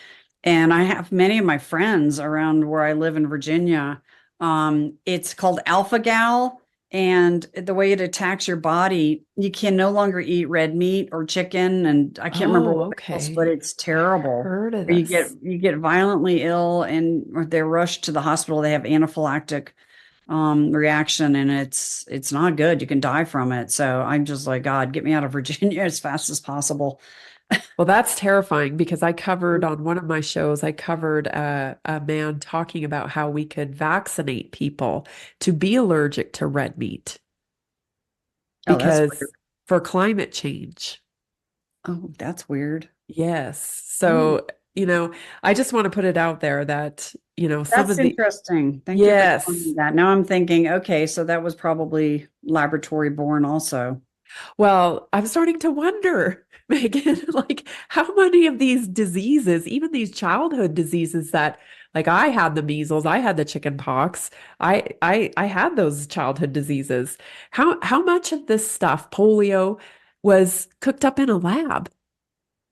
[SPEAKER 3] And I have many of my friends around where I live in Virginia. It's called alpha gal. And the way it attacks your body, you can no longer eat red meat or chicken. And I can't remember what else, but it's terrible.
[SPEAKER 2] Heard of
[SPEAKER 3] You
[SPEAKER 2] this.
[SPEAKER 3] get violently ill, and or they're rushed to the hospital. They have anaphylactic reaction, and it's not good. You can die from it. So I'm just like, God, get me out of Virginia as fast as possible.
[SPEAKER 2] Well, that's terrifying because I covered on one of my shows, I covered a man talking about how we could vaccinate people to be allergic to red meat
[SPEAKER 3] Oh, that's
[SPEAKER 2] because
[SPEAKER 3] weird.
[SPEAKER 2] for climate change.
[SPEAKER 3] Oh, that's weird.
[SPEAKER 2] Yes.
[SPEAKER 3] Hmm.
[SPEAKER 2] So, I just want to put it out there that, some
[SPEAKER 3] That's
[SPEAKER 2] of the,
[SPEAKER 3] interesting. Thank you for telling me
[SPEAKER 2] yes.
[SPEAKER 3] that. Now I'm thinking, okay, so that was probably laboratory born also.
[SPEAKER 2] Well, I'm starting to wonder, Megan, like how many of these diseases, even these childhood diseases that like I had the measles, I had the chicken pox, I had those childhood diseases. How much of this stuff, polio, was cooked up in a lab?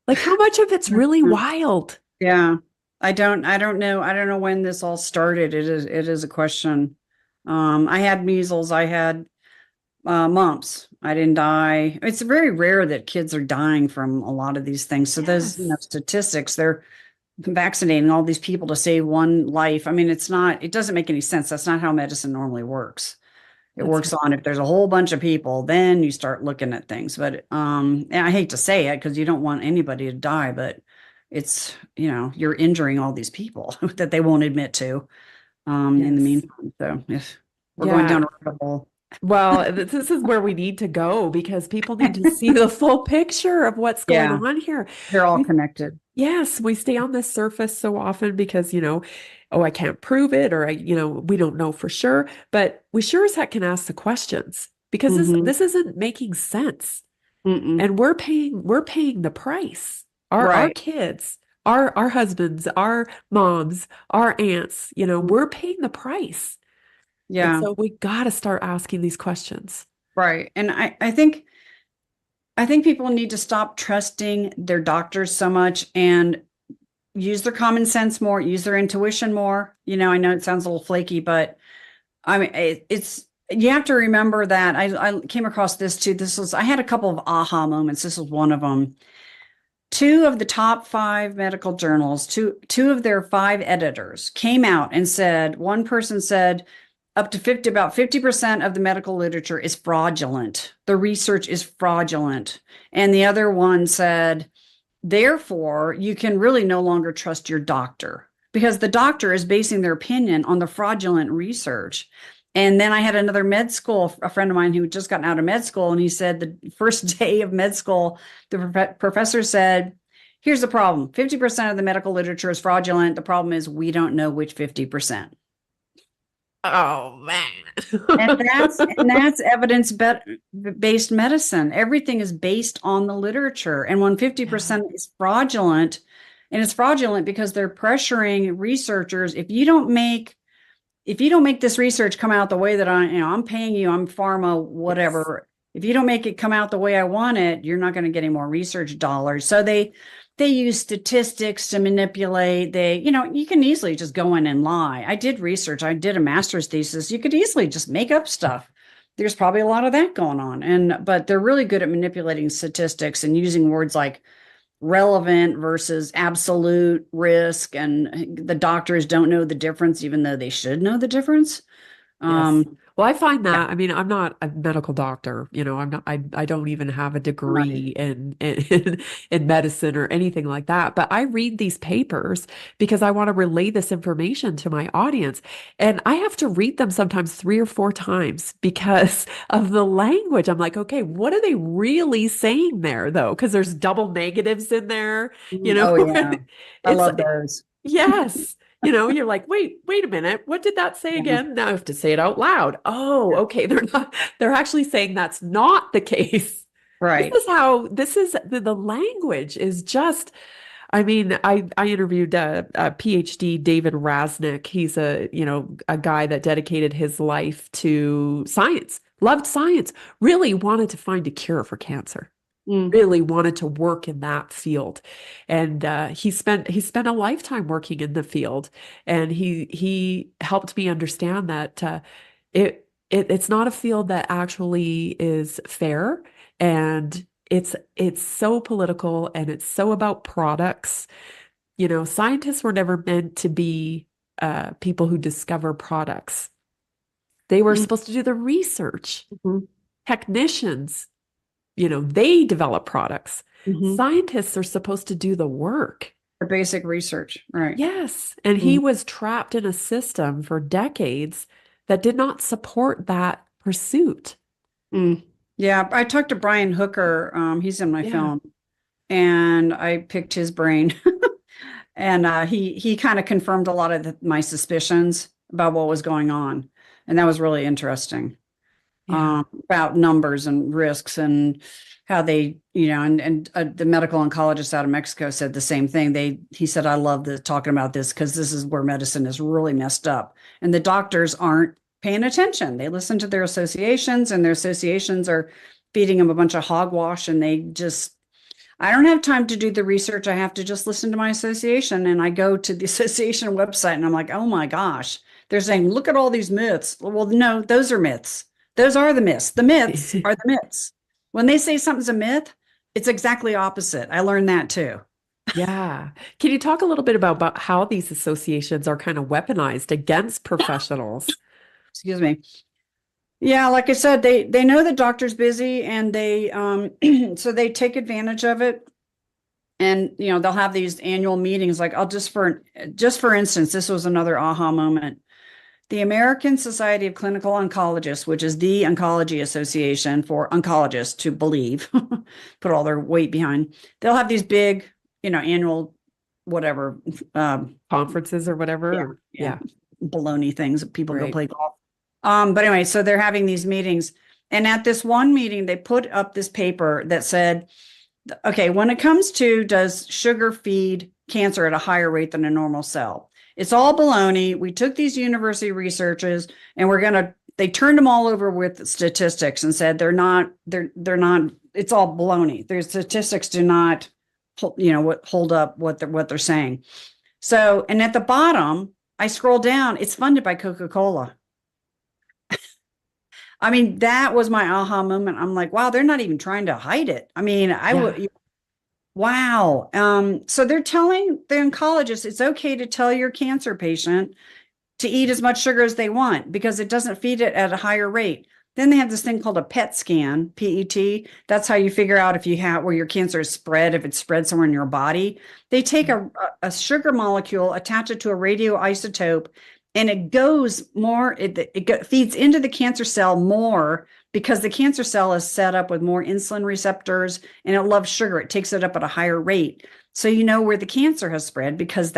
[SPEAKER 2] Like how much of it's really wild?
[SPEAKER 3] Yeah. I don't know. I don't know when this all started. It is a question. I had measles, I had mumps. I didn't die. It's very rare that kids are dying from a lot of these things. So those,
[SPEAKER 2] Yes.
[SPEAKER 3] statistics, they're vaccinating all these people to save one life. I mean, it doesn't make any sense. That's not how medicine normally works. It
[SPEAKER 2] That's
[SPEAKER 3] works
[SPEAKER 2] right.
[SPEAKER 3] on if there's a whole bunch of people, then you start looking at things. But and I hate to say it because you don't want anybody to die, but it's, you're injuring all these people that they won't admit to in the
[SPEAKER 2] Yes.
[SPEAKER 3] meantime. So if we're going
[SPEAKER 2] Yeah.
[SPEAKER 3] down a rabbit hole.
[SPEAKER 2] Well, this is where we need to go because people need to see the full picture of what's going
[SPEAKER 3] Yeah,
[SPEAKER 2] on here.
[SPEAKER 3] they're all
[SPEAKER 2] We,
[SPEAKER 3] connected.
[SPEAKER 2] yes, we stay on the surface so often because, oh, I can't prove it or we don't know for sure, but we sure as heck can ask the questions because
[SPEAKER 3] Hmm.
[SPEAKER 2] this isn't making sense.
[SPEAKER 3] Mm-mm.
[SPEAKER 2] And we're paying the price. Our
[SPEAKER 3] Right.
[SPEAKER 2] kids, our husbands, our moms, our aunts, we're paying the price. And
[SPEAKER 3] Yeah,
[SPEAKER 2] so we got to start asking these questions.
[SPEAKER 3] right. And I think people need to stop trusting their doctors so much and use their common sense more, use their intuition more. I know it sounds a little flaky, but I mean, it's you have to remember that I came across this too. I had a couple of aha moments. This was one of them. Two of the top five medical journals, two of their five editors came out and said, one person said up to about 50% of the medical literature is fraudulent. The research is fraudulent. And the other one said, therefore, you can really no longer trust your doctor because the doctor is basing their opinion on the fraudulent research. And then I had another med school, a friend of mine who had just gotten out of med school, and he said the first day of med school, the professor said, here's the problem 50% of the medical literature is fraudulent. The problem is we don't know which 50%.
[SPEAKER 2] Oh man.
[SPEAKER 3] And that's evidence based medicine. Everything is based on the literature. And when
[SPEAKER 2] Yeah.
[SPEAKER 3] 50% is fraudulent, and it's fraudulent because they're pressuring researchers, if you don't make this research come out the way that I'm paying you, I'm pharma,
[SPEAKER 2] Yes.
[SPEAKER 3] whatever. If you don't make it come out the way I want it, you're not going to get any more research dollars. So they use statistics to manipulate. You can easily just go in and lie. I did research. I did a master's thesis. You could easily just make up stuff. There's probably a lot of that going on. But they're really good at manipulating statistics and using words like relevant versus absolute risk, and the doctors don't know the difference, even though they should know the difference.
[SPEAKER 2] Yes. Well, I find
[SPEAKER 3] Yeah,
[SPEAKER 2] that, I mean, I'm not a medical doctor, I don't even have a
[SPEAKER 3] right.
[SPEAKER 2] degree in medicine or anything like that. But I read these papers because I want to relay this information to my audience. And I have to read them sometimes 3 or 4 times because of the language. I'm like, okay, what are they really saying there, though? Because there's double negatives in there, you know.
[SPEAKER 3] Oh yeah, I
[SPEAKER 2] It's
[SPEAKER 3] love those.
[SPEAKER 2] yes. You're like, wait a minute. What did that say
[SPEAKER 3] Yeah,
[SPEAKER 2] again? Now I have to say it out loud. Oh,
[SPEAKER 3] yeah.
[SPEAKER 2] okay. They're actually saying that's not the case.
[SPEAKER 3] Right.
[SPEAKER 2] This is the language is just, I mean, I interviewed a PhD, David Rasnick. He's a guy that dedicated his life to science, loved science, really wanted to find a cure for cancer,
[SPEAKER 3] Mm.
[SPEAKER 2] really wanted to work in that field, and he spent a lifetime working in the field, and he helped me understand that it's not a field that actually is fair, and it's so political, and it's so about products. Scientists were never meant to be people who discover products. They were
[SPEAKER 3] Mm.
[SPEAKER 2] supposed to do the research.
[SPEAKER 3] Mhm.
[SPEAKER 2] Technicians, they develop products.
[SPEAKER 3] Mhm.
[SPEAKER 2] Scientists are supposed to do the work.
[SPEAKER 3] The basic research, right.
[SPEAKER 2] Yes. And he
[SPEAKER 3] Mm.
[SPEAKER 2] was trapped in a system for decades that did not support that pursuit.
[SPEAKER 3] Mm. Yeah, I talked to Brian Hooker. He's in my
[SPEAKER 2] Yeah.
[SPEAKER 3] film, and I picked his brain, and he kind of confirmed a lot of my suspicions about what was going on, and that was really interesting.
[SPEAKER 2] Yeah.
[SPEAKER 3] About numbers and risks and how they, and the medical oncologist out of Mexico said the same thing. He said, I love talking about this because this is where medicine is really messed up. And the doctors aren't paying attention. They listen to their associations, and their associations are feeding them a bunch of hogwash. And I don't have time to do the research. I have to just listen to my association. And I go to the association website and I'm like, oh my gosh, they're saying, look at all these myths. Well, no, those are myths. Those are the myths. The myths are the myths. When they say something's a myth, it's exactly opposite. I learned that too.
[SPEAKER 2] Yeah. Can you talk a little bit about how these associations are kind of weaponized against professionals?
[SPEAKER 3] Excuse me. Yeah, like I said, they know the doctor's busy, and they so they take advantage of it. And they'll have these annual meetings. Like, I'll just for instance, this was another aha moment. The American Society of Clinical Oncologists, which is the oncology association for oncologists to believe, put all their weight behind. They'll have these big, annual, whatever,
[SPEAKER 2] Conferences or whatever?
[SPEAKER 3] yeah,
[SPEAKER 2] Yeah.
[SPEAKER 3] baloney things that people go
[SPEAKER 2] Right.
[SPEAKER 3] play golf. But anyway, so they're having these meetings, and at this one meeting, they put up this paper that said, okay, when it comes to does sugar feed cancer at a higher rate than a normal cell? It's all baloney. We took these university researches, and they turned them all over with statistics and said they're not, it's all baloney. Their statistics do not, hold up what they're saying. So, and at the bottom, I scroll down, it's funded by Coca-Cola. I mean, that was my aha moment. I'm like, wow, they're not even trying to hide it. I mean,
[SPEAKER 2] Yeah.
[SPEAKER 3] wow. So they're telling the oncologist it's okay to tell your cancer patient to eat as much sugar as they want because it doesn't feed it at a higher rate. Then they have this thing called a PET scan, PET. That's how you figure out if you have where your cancer is spread, if it's spread somewhere in your body. They take a sugar molecule, attach it to a radioisotope, and it goes more, it feeds into the cancer cell more because the cancer cell is set up with more insulin receptors, and it loves sugar. It takes it up at a higher rate. So you know where the cancer has spread because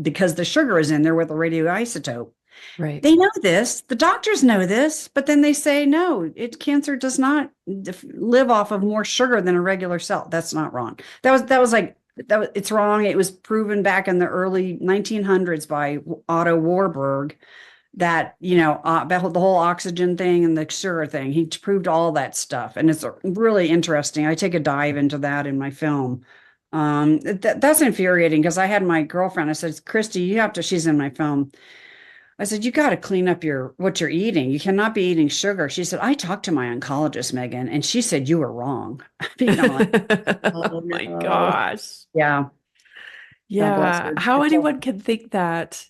[SPEAKER 3] because the sugar is in there with the radioisotope.
[SPEAKER 2] Right.
[SPEAKER 3] They know this, the doctors know this, but then they say, no, cancer does not live off of more sugar than a regular cell. That's not wrong. It's wrong. It was proven back in the early 1900s by Otto Warburg that, about the whole oxygen thing and the sugar thing. He proved all that stuff. And it's really interesting. I take a dive into that in my film. That's infuriating because I had my girlfriend, I said, Christy, she's in my film. I said, you got to clean up what you're eating. You cannot be eating sugar. She said, I talked to my oncologist, Megan, and she said you were wrong. I'm like,
[SPEAKER 2] Oh
[SPEAKER 3] oh
[SPEAKER 2] my
[SPEAKER 3] no.
[SPEAKER 2] gosh.
[SPEAKER 3] Yeah. God bless
[SPEAKER 2] Yeah.
[SPEAKER 3] her.
[SPEAKER 2] How anyone can think that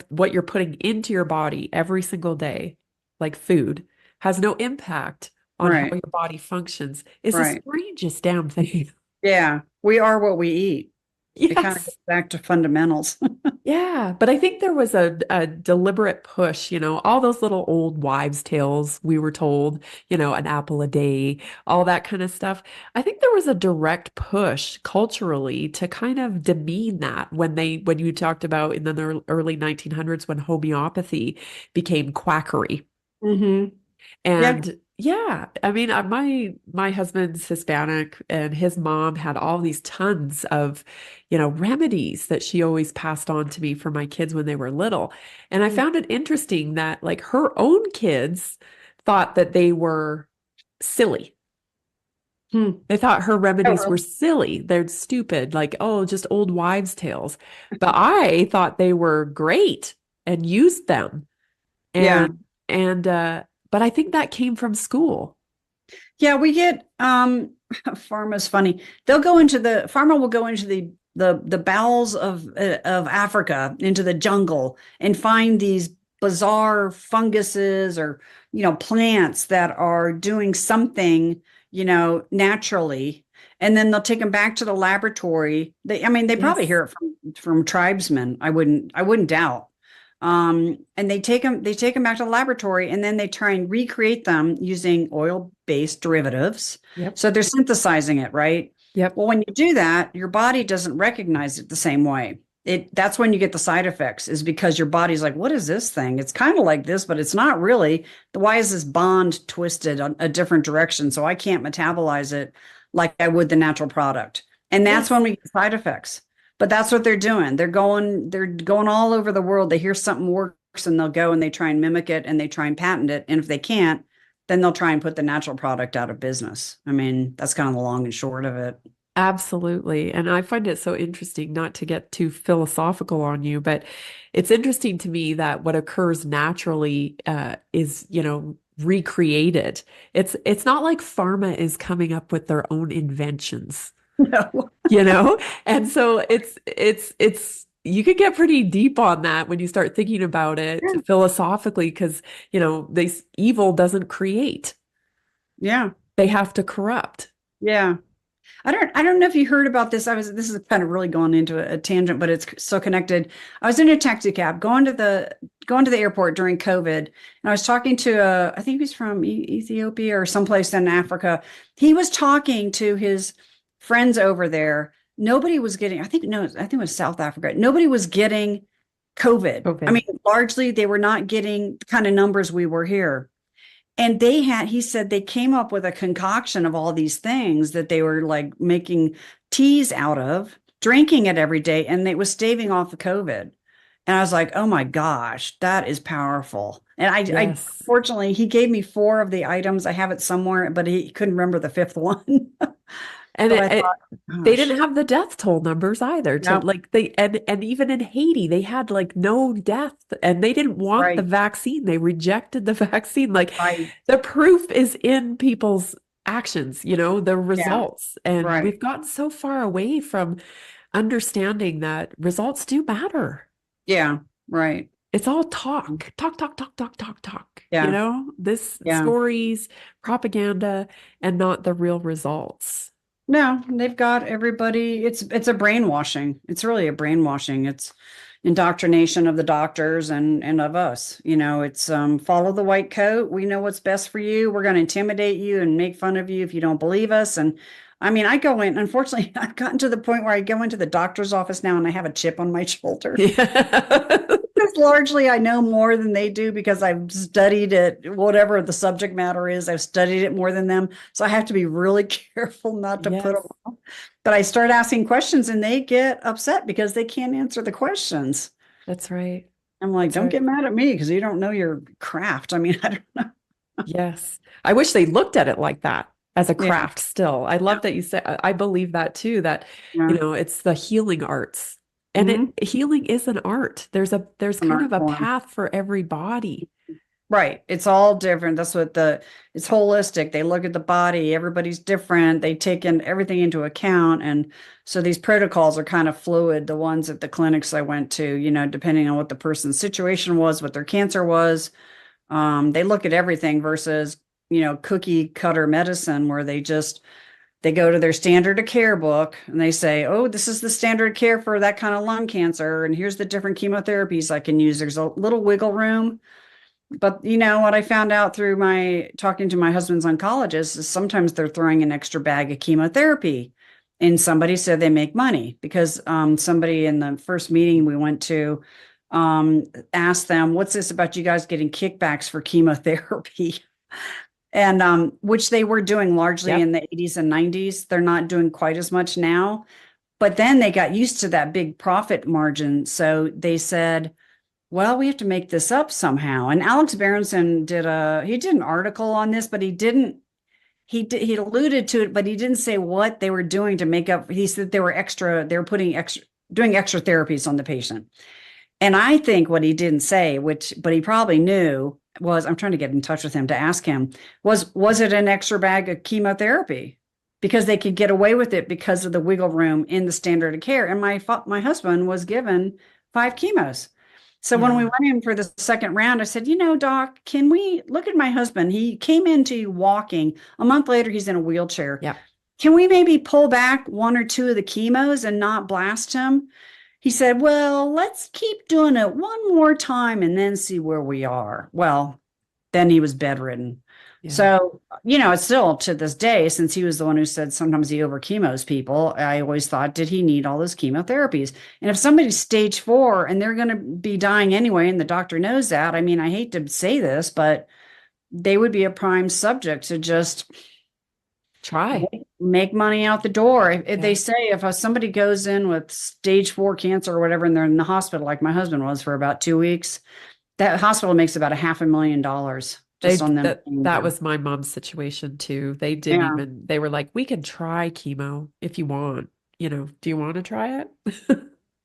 [SPEAKER 2] what you're putting into your body every single day, like food, has no impact on how
[SPEAKER 3] Right.
[SPEAKER 2] your body functions is the
[SPEAKER 3] Right.
[SPEAKER 2] strangest damn thing.
[SPEAKER 3] Yeah. We are what we eat. It kind of goes
[SPEAKER 2] Yes.
[SPEAKER 3] back to fundamentals.
[SPEAKER 2] Yeah, but I think there was a deliberate push, all those little old wives' tales we were told, an apple a day, all that kind of stuff. I think there was a direct push culturally to kind of demean that when you talked about in the early 1900s when homeopathy became quackery.
[SPEAKER 3] Hmm. Yeah.
[SPEAKER 2] And yeah, I mean, my husband's Hispanic, and his mom had all these tons of, remedies that she always passed on to me for my kids when they were little. And I found it interesting that like her own kids thought that they were silly.
[SPEAKER 3] Hmm.
[SPEAKER 2] They thought her
[SPEAKER 3] Oh,
[SPEAKER 2] remedies were
[SPEAKER 3] really?
[SPEAKER 2] silly. They're stupid, like, oh, just old wives' tales. But I thought they were great and used them.
[SPEAKER 3] Yeah.
[SPEAKER 2] And but I think that came from school.
[SPEAKER 3] Yeah, we get pharma's funny. Pharma will go into the bowels of Africa, into the jungle, and find these bizarre funguses or plants that are doing something naturally, and then they'll take them back to the laboratory. They probably
[SPEAKER 2] Yes.
[SPEAKER 3] hear it from tribesmen. I wouldn't doubt. And they take them back to the laboratory, and then they try and recreate them using oil-based derivatives.
[SPEAKER 2] Yep.
[SPEAKER 3] So they're synthesizing it, right?
[SPEAKER 2] Yep.
[SPEAKER 3] Well, when you do that, your body doesn't recognize it the same way. That's when you get the side effects, is because your body's like, what is this thing? It's kind of like this, but it's not really. Why is this bond twisted a different direction? So I can't metabolize it like I would the natural product. And that's
[SPEAKER 2] Yes.
[SPEAKER 3] when we get side effects. But that's what they're doing. They're going all over the world. They hear something works and they'll go and they try and mimic it and they try and patent it. And if they can't, then they'll try and put the natural product out of business. That's kind of the long and short of it.
[SPEAKER 2] Absolutely. And I find it so interesting, not to get too philosophical on you, but it's interesting to me that what occurs naturally is, recreated. It's not like pharma is coming up with their own inventions.
[SPEAKER 3] No.
[SPEAKER 2] you know? And so it's you could get pretty deep on that when you start thinking about it
[SPEAKER 3] Yeah.
[SPEAKER 2] philosophically, because, this evil doesn't create.
[SPEAKER 3] Yeah.
[SPEAKER 2] They have to corrupt.
[SPEAKER 3] Yeah. I don't know if you heard about this. This is kind of really going into a tangent, but it's so connected. I was in a taxi cab going to the airport during COVID, and I was talking to I think he was from Ethiopia or someplace in Africa. He was talking to his friends over there. Nobody was getting, I think, no, I think it was South Africa. Nobody was getting COVID.
[SPEAKER 2] COVID.
[SPEAKER 3] Largely they were not getting the kind of numbers we were here. And he said they came up with a concoction of all these things that they were like making teas out of, drinking it every day, and it was staving off the COVID. And I was like, oh my gosh, that is powerful. And I
[SPEAKER 2] Yes.
[SPEAKER 3] fortunately, he gave me four of the items. I have it somewhere, but he couldn't remember the fifth one.
[SPEAKER 2] And
[SPEAKER 3] But I thought,
[SPEAKER 2] they
[SPEAKER 3] gosh,
[SPEAKER 2] didn't have the death toll numbers either, to
[SPEAKER 3] no,
[SPEAKER 2] like and even in Haiti they had like no death, and they didn't want the
[SPEAKER 3] right,
[SPEAKER 2] vaccine. They rejected the vaccine. Like,
[SPEAKER 3] right,
[SPEAKER 2] the proof is in people's actions, the
[SPEAKER 3] yeah,
[SPEAKER 2] results. And
[SPEAKER 3] right,
[SPEAKER 2] we've gotten so far away from understanding that results do matter.
[SPEAKER 3] yeah, right,
[SPEAKER 2] It's all talk, talk, talk, talk, talk, talk, talk.
[SPEAKER 3] yeah,
[SPEAKER 2] This
[SPEAKER 3] yeah.
[SPEAKER 2] stories, propaganda, and not the real results.
[SPEAKER 3] No, they've got everybody. It's a brainwashing. It's really a brainwashing. It's indoctrination of the doctors and of us. It's follow the white coat. We know what's best for you. We're going to intimidate you and make fun of you if you don't believe us. And I go in, unfortunately, I've gotten to the point where I go into the doctor's office now and I have a chip on my shoulder.
[SPEAKER 2] Yeah.
[SPEAKER 3] Because largely I know more than they do because I've studied it, whatever the subject matter is, I've studied it more than them. So I have to be really careful not to put
[SPEAKER 2] Yes,
[SPEAKER 3] them off. But I start asking questions and they get upset because they can't answer the questions.
[SPEAKER 2] that's right.
[SPEAKER 3] I'm like,
[SPEAKER 2] That's
[SPEAKER 3] don't
[SPEAKER 2] right.
[SPEAKER 3] get mad at me because you don't know your craft. I don't know.
[SPEAKER 2] Yes. I wish they looked at it like that, as a
[SPEAKER 3] Yeah.
[SPEAKER 2] craft still. I love that you said, I believe that too, that,
[SPEAKER 3] Yeah.
[SPEAKER 2] it's the healing arts. And healing is an art. There's
[SPEAKER 3] An
[SPEAKER 2] kind
[SPEAKER 3] art
[SPEAKER 2] of a
[SPEAKER 3] form.
[SPEAKER 2] path for every body.
[SPEAKER 3] Right. It's all different. That's what it's holistic. They look at the body. Everybody's different. They take in everything into account. And so these protocols are kind of fluid. The ones at the clinics I went to, depending on what the person's situation was, what their cancer was, they look at everything versus, cookie cutter medicine where they go to their standard of care book and they say, oh, this is the standard of care for that kind of lung cancer. And here's the different chemotherapies I can use. There's a little wiggle room. But what I found out through my talking to my husband's oncologist is sometimes they're throwing an extra bag of chemotherapy. And somebody said they make money because somebody in the first meeting we went to asked them, what's this about you guys getting kickbacks for chemotherapy? And which they were doing largely in the 80s and 90s. They're not doing quite as much now. But then they got used to that big profit margin. So they said, well, we have to make this up somehow. And Alex Berenson did an article on this, but he alluded to it, but he didn't say what they were doing to make up. He said they were doing extra therapies on the patient. And I think what he didn't say, but he probably knew was, I'm trying to get in touch with him to ask him, was it an extra bag of chemotherapy? Because they could get away with it because of the wiggle room in the standard of care. And my husband was given 5 chemos. So when we went in for the second round, I said, doc, can we look at my husband? He came into you walking. A month later, he's in a wheelchair.
[SPEAKER 2] Yeah.
[SPEAKER 3] Can we maybe pull back 1 or 2 of the chemos and not blast him? He said, well, let's keep doing it one more time and then see where we are. Well, then he was bedridden. Yeah. So, it's still to this day, since he was the one who said sometimes he over chemos people, I always thought, did he need all those chemotherapies? And if somebody's stage 4 and they're going to be dying anyway, and the doctor knows that, I mean, I hate to say this, but they would be a prime subject to just
[SPEAKER 2] try
[SPEAKER 3] make money out the door. If they say if somebody goes in with stage 4 cancer or whatever, and they're in the hospital, like my husband was for about 2 weeks, that hospital makes about $500,000.
[SPEAKER 2] That was my mom's situation too. They they were like, we can try chemo if you want, do you want to try it?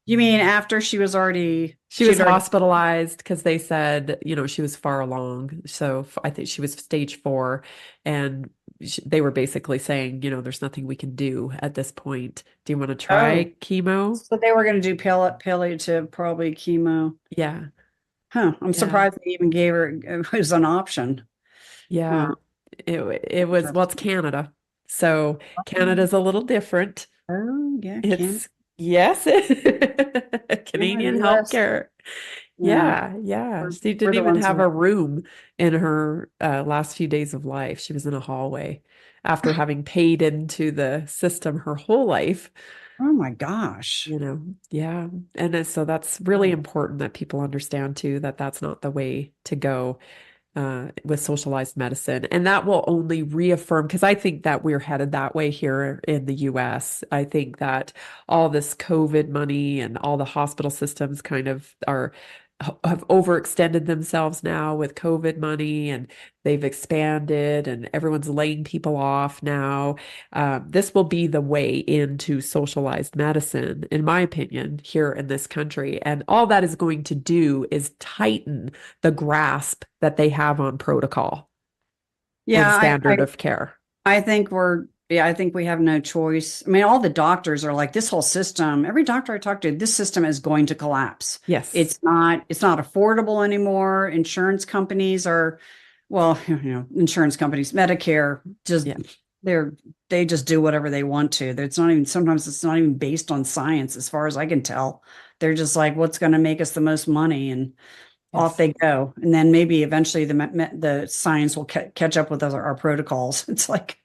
[SPEAKER 3] You mean after she was
[SPEAKER 2] hospitalized because they said, she was far along. So I think she was stage 4 and they were basically saying, there's nothing we can do at this point. Do you want to try chemo?
[SPEAKER 3] So they were going to do palliative, probably chemo.
[SPEAKER 2] Yeah.
[SPEAKER 3] Huh. I'm surprised they even gave her, it was an option.
[SPEAKER 2] Yeah. It was, well, it's Canada. So Canada's a little different.
[SPEAKER 3] Oh, yeah.
[SPEAKER 2] Yes. Canadian healthcare. Yeah. She didn't even have a room in her last few days of life. She was in a hallway after having paid into the system her whole life.
[SPEAKER 3] Oh my gosh.
[SPEAKER 2] Yeah. And so that's really important that people understand too, that that's not the way to go with socialized medicine. And that will only reaffirm, because I think that we're headed that way here in the US. I think that all this COVID money and all the hospital systems kind of have overextended themselves now with COVID money, and they've expanded and everyone's laying people off now. This will be the way into socialized medicine, in my opinion, here in this country. And all that is going to do is tighten the grasp that they have on protocol and standard of care.
[SPEAKER 3] I think I think we have no choice. I mean, all the doctors are like, this whole system, every doctor I talk to, this system is going to collapse.
[SPEAKER 2] Yes.
[SPEAKER 3] It's not affordable anymore. Insurance companies insurance companies, Medicare, they just do whatever they want to. Sometimes it's not even based on science, as far as I can tell. They're just like, what's going to make us the most money? And off they go. And then maybe eventually the science will catch up with our protocols. It's like,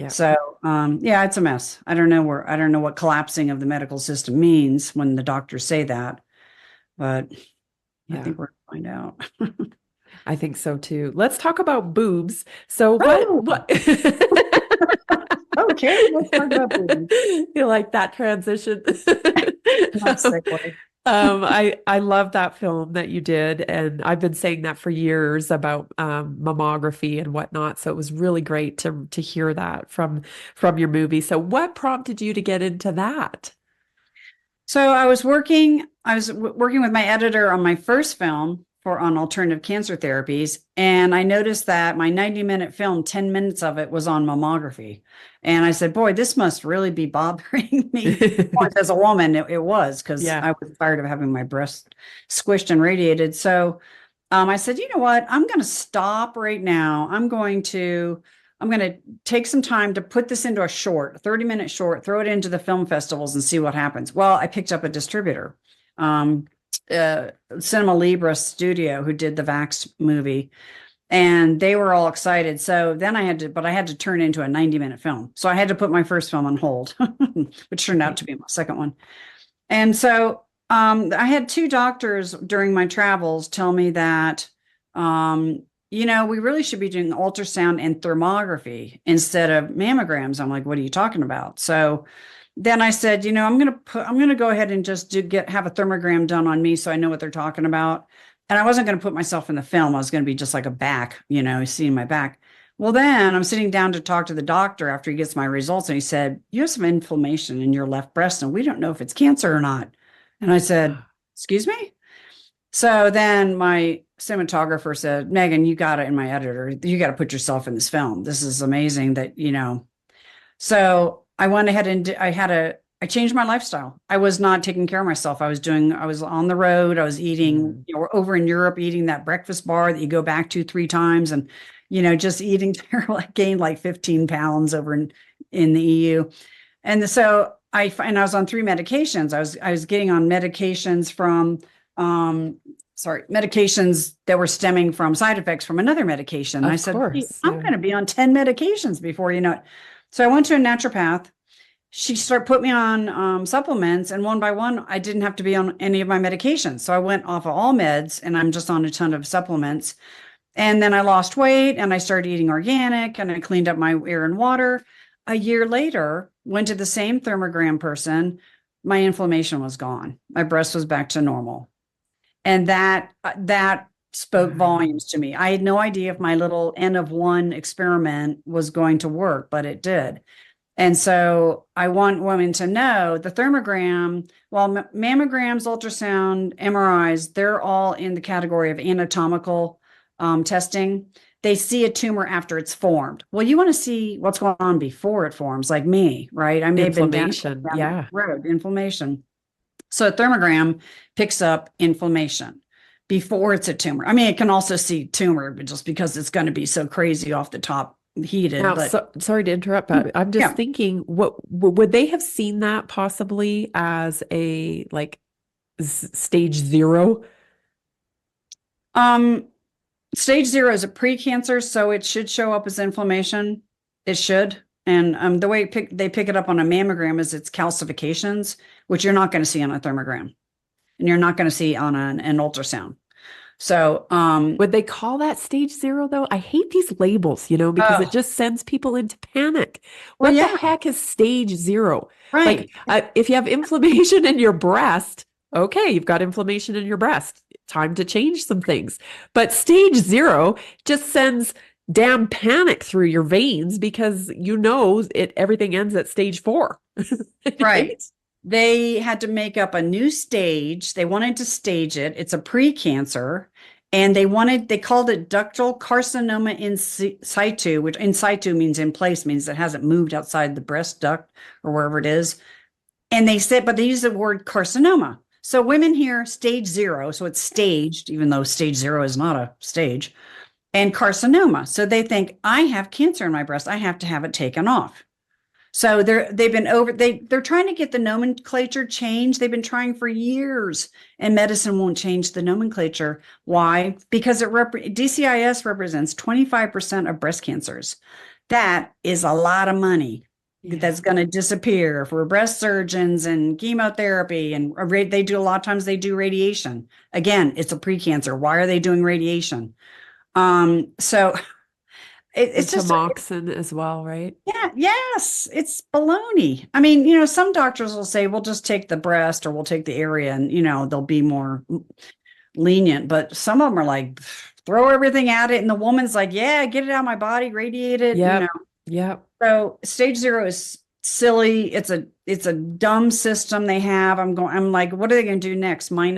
[SPEAKER 3] so, it's a mess. I don't know what collapsing of the medical system means when the doctors say that, but I think we're going to find out.
[SPEAKER 2] I think so too. Let's talk about boobs. So what?
[SPEAKER 3] Okay, let's talk about boobs.
[SPEAKER 2] You like that transition? I love that film that you did, and I've been saying that for years about mammography and whatnot. So it was really great to hear that from your movie. So what prompted you to get into that?
[SPEAKER 3] So I was working with my editor on my first film on alternative cancer therapies. And I noticed that my 90-minute film, 10 minutes of it was on mammography. And I said, boy, this must really be bothering me. Of course, as a woman, it was, because
[SPEAKER 2] Yeah.
[SPEAKER 3] I was tired of having my breast squished and radiated. So I said, you know what? I'm going to stop right now. I'm going to take some time to put this into a 30-minute short, throw it into the film festivals and see what happens. Well, I picked up a distributor, Cinema Libre Studio, who did the Vax movie, and they were all excited. So then I had to turn into a 90-minute film. So I had to put my first film on hold, which turned out to be my second one. And so I had two doctors during my travels tell me that, we really should be doing ultrasound and thermography instead of mammograms. I'm like, what are you talking about? So then I said, I'm going to go ahead and just have a thermogram done on me so I know what they're talking about. And I wasn't going to put myself in the film. I was going to be just like a back, seeing my back. Well, then I'm sitting down to talk to the doctor after he gets my results. And he said, you have some inflammation in your left breast, and we don't know if it's cancer or not. And I said, excuse me? So then my cinematographer said, Megan, you got it, and my editor, you got to put yourself in this film. This is amazing that, So I went ahead and I changed my lifestyle. I was not taking care of myself. I was on the road. I was eating, over in Europe, eating that breakfast bar that you go back to 3 times, and, just eating terrible. I gained like 15 pounds over in the EU. And so I was on 3 medications. I was getting on medications from, medications that were stemming from side effects from another medication. And I said, I'm going to be on 10 medications before you know it. So I went to a naturopath. She put me on supplements, and one by one, I didn't have to be on any of my medications. So I went off of all meds, and I'm just on a ton of supplements. And then I lost weight, and I started eating organic, and I cleaned up my air and water. A year later, went to the same thermogram person. My inflammation was gone. My breast was back to normal. And that spoke volumes to me. I had no idea if my little N of 1 experiment was going to work, but it did. And so I want women to know the thermogram, mammograms, ultrasound, MRIs, they're all in the category of anatomical testing. They see a tumor after it's formed. Well, you want to see what's going on before it forms, like me, right? I may have been down that road, inflammation. So a thermogram picks up inflammation before it's a tumor. I mean, it can also see tumor, but just because it's going to be so crazy off the top heated.
[SPEAKER 2] Now, sorry to interrupt, but I'm just thinking, what would they have seen that possibly as a stage 0?
[SPEAKER 3] Stage 0 is a precancer, so it should show up as inflammation. It should. And the way they pick it up on a mammogram is it's calcifications, which you're not going to see on a thermogram, and you're not going to see on an ultrasound. So
[SPEAKER 2] would they call that stage 0 though? I hate these labels, because it just sends people into panic. What the heck is stage 0?
[SPEAKER 3] Right.
[SPEAKER 2] If you have inflammation in your breast, okay, you've got inflammation in your breast. Time to change some things. But stage 0 just sends damn panic through your veins because everything ends at stage 4.
[SPEAKER 3] Right. They had to make up a new stage. They wanted to stage it. It's a precancer. And they called it ductal carcinoma in situ, which in situ means in place, means it hasn't moved outside the breast duct or wherever it is. And they use the word carcinoma. So women hear stage 0, so it's staged, even though stage 0 is not a stage, and carcinoma. So they think, I have cancer in my breast. I have to have it taken off. So they're trying to get the nomenclature changed. They've been trying for years, and medicine won't change the nomenclature. Why? Because DCIS represents 25% of breast cancers. That is a lot of money that's going to disappear for breast surgeons and chemotherapy. And they do a lot of times they do radiation. Again, it's a precancer. Why are they doing radiation? So it's just
[SPEAKER 2] tamoxifen as well, right?
[SPEAKER 3] Yeah. Yes. It's baloney. I mean, some doctors will say, we'll just take the breast or we'll take the area and, they'll be more lenient, but some of them are like, throw everything at it. And the woman's like, yeah, get it out of my body, radiate it.
[SPEAKER 2] Yeah. Yeah.
[SPEAKER 3] So stage 0 is silly. It's a dumb system they have. I'm like, what are they going to do next? -1,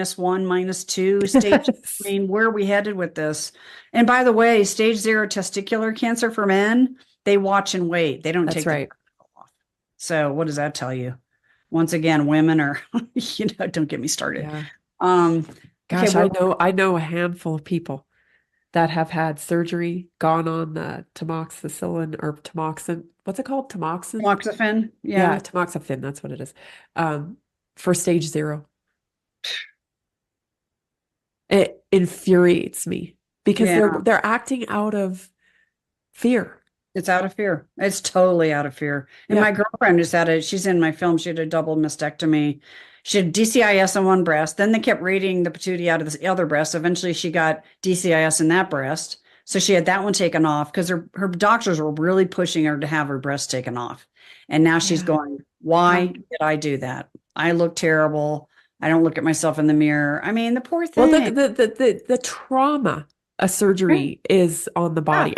[SPEAKER 3] -2 stage. I mean, where are we headed with this? And by the way, stage 0 testicular cancer for men, they watch and wait. They don't
[SPEAKER 2] That's
[SPEAKER 3] take
[SPEAKER 2] right.
[SPEAKER 3] the off. So what does that tell you? Once again, women are, don't get me started.
[SPEAKER 2] Yeah.
[SPEAKER 3] Okay,
[SPEAKER 2] Gosh,
[SPEAKER 3] well,
[SPEAKER 2] I know a handful of people that have had surgery, gone on the tamoxicillin or tamoxin. What's it called? Tamoxin?
[SPEAKER 3] tamoxifen,
[SPEAKER 2] Yeah,
[SPEAKER 3] yeah.
[SPEAKER 2] tamoxifen, that's what it is. For stage 0. It infuriates me because
[SPEAKER 3] Yeah.
[SPEAKER 2] they're acting out of fear.
[SPEAKER 3] It's out of fear. It's totally out of fear. And
[SPEAKER 2] Yeah.
[SPEAKER 3] my girlfriend just she's in my film. She had a double mastectomy. She had DCIS on one breast. Then they kept radiating the patootie out of the other breast. Eventually she got DCIS in that breast. So she had that one taken off because her doctors were really pushing her to have her breast taken off. And now she's
[SPEAKER 2] Yeah.
[SPEAKER 3] going, why did I do that? I look terrible. I don't look at myself in the mirror. I mean, the poor
[SPEAKER 2] Well,
[SPEAKER 3] thing.
[SPEAKER 2] the trauma a
[SPEAKER 3] Right.
[SPEAKER 2] surgery is on the body.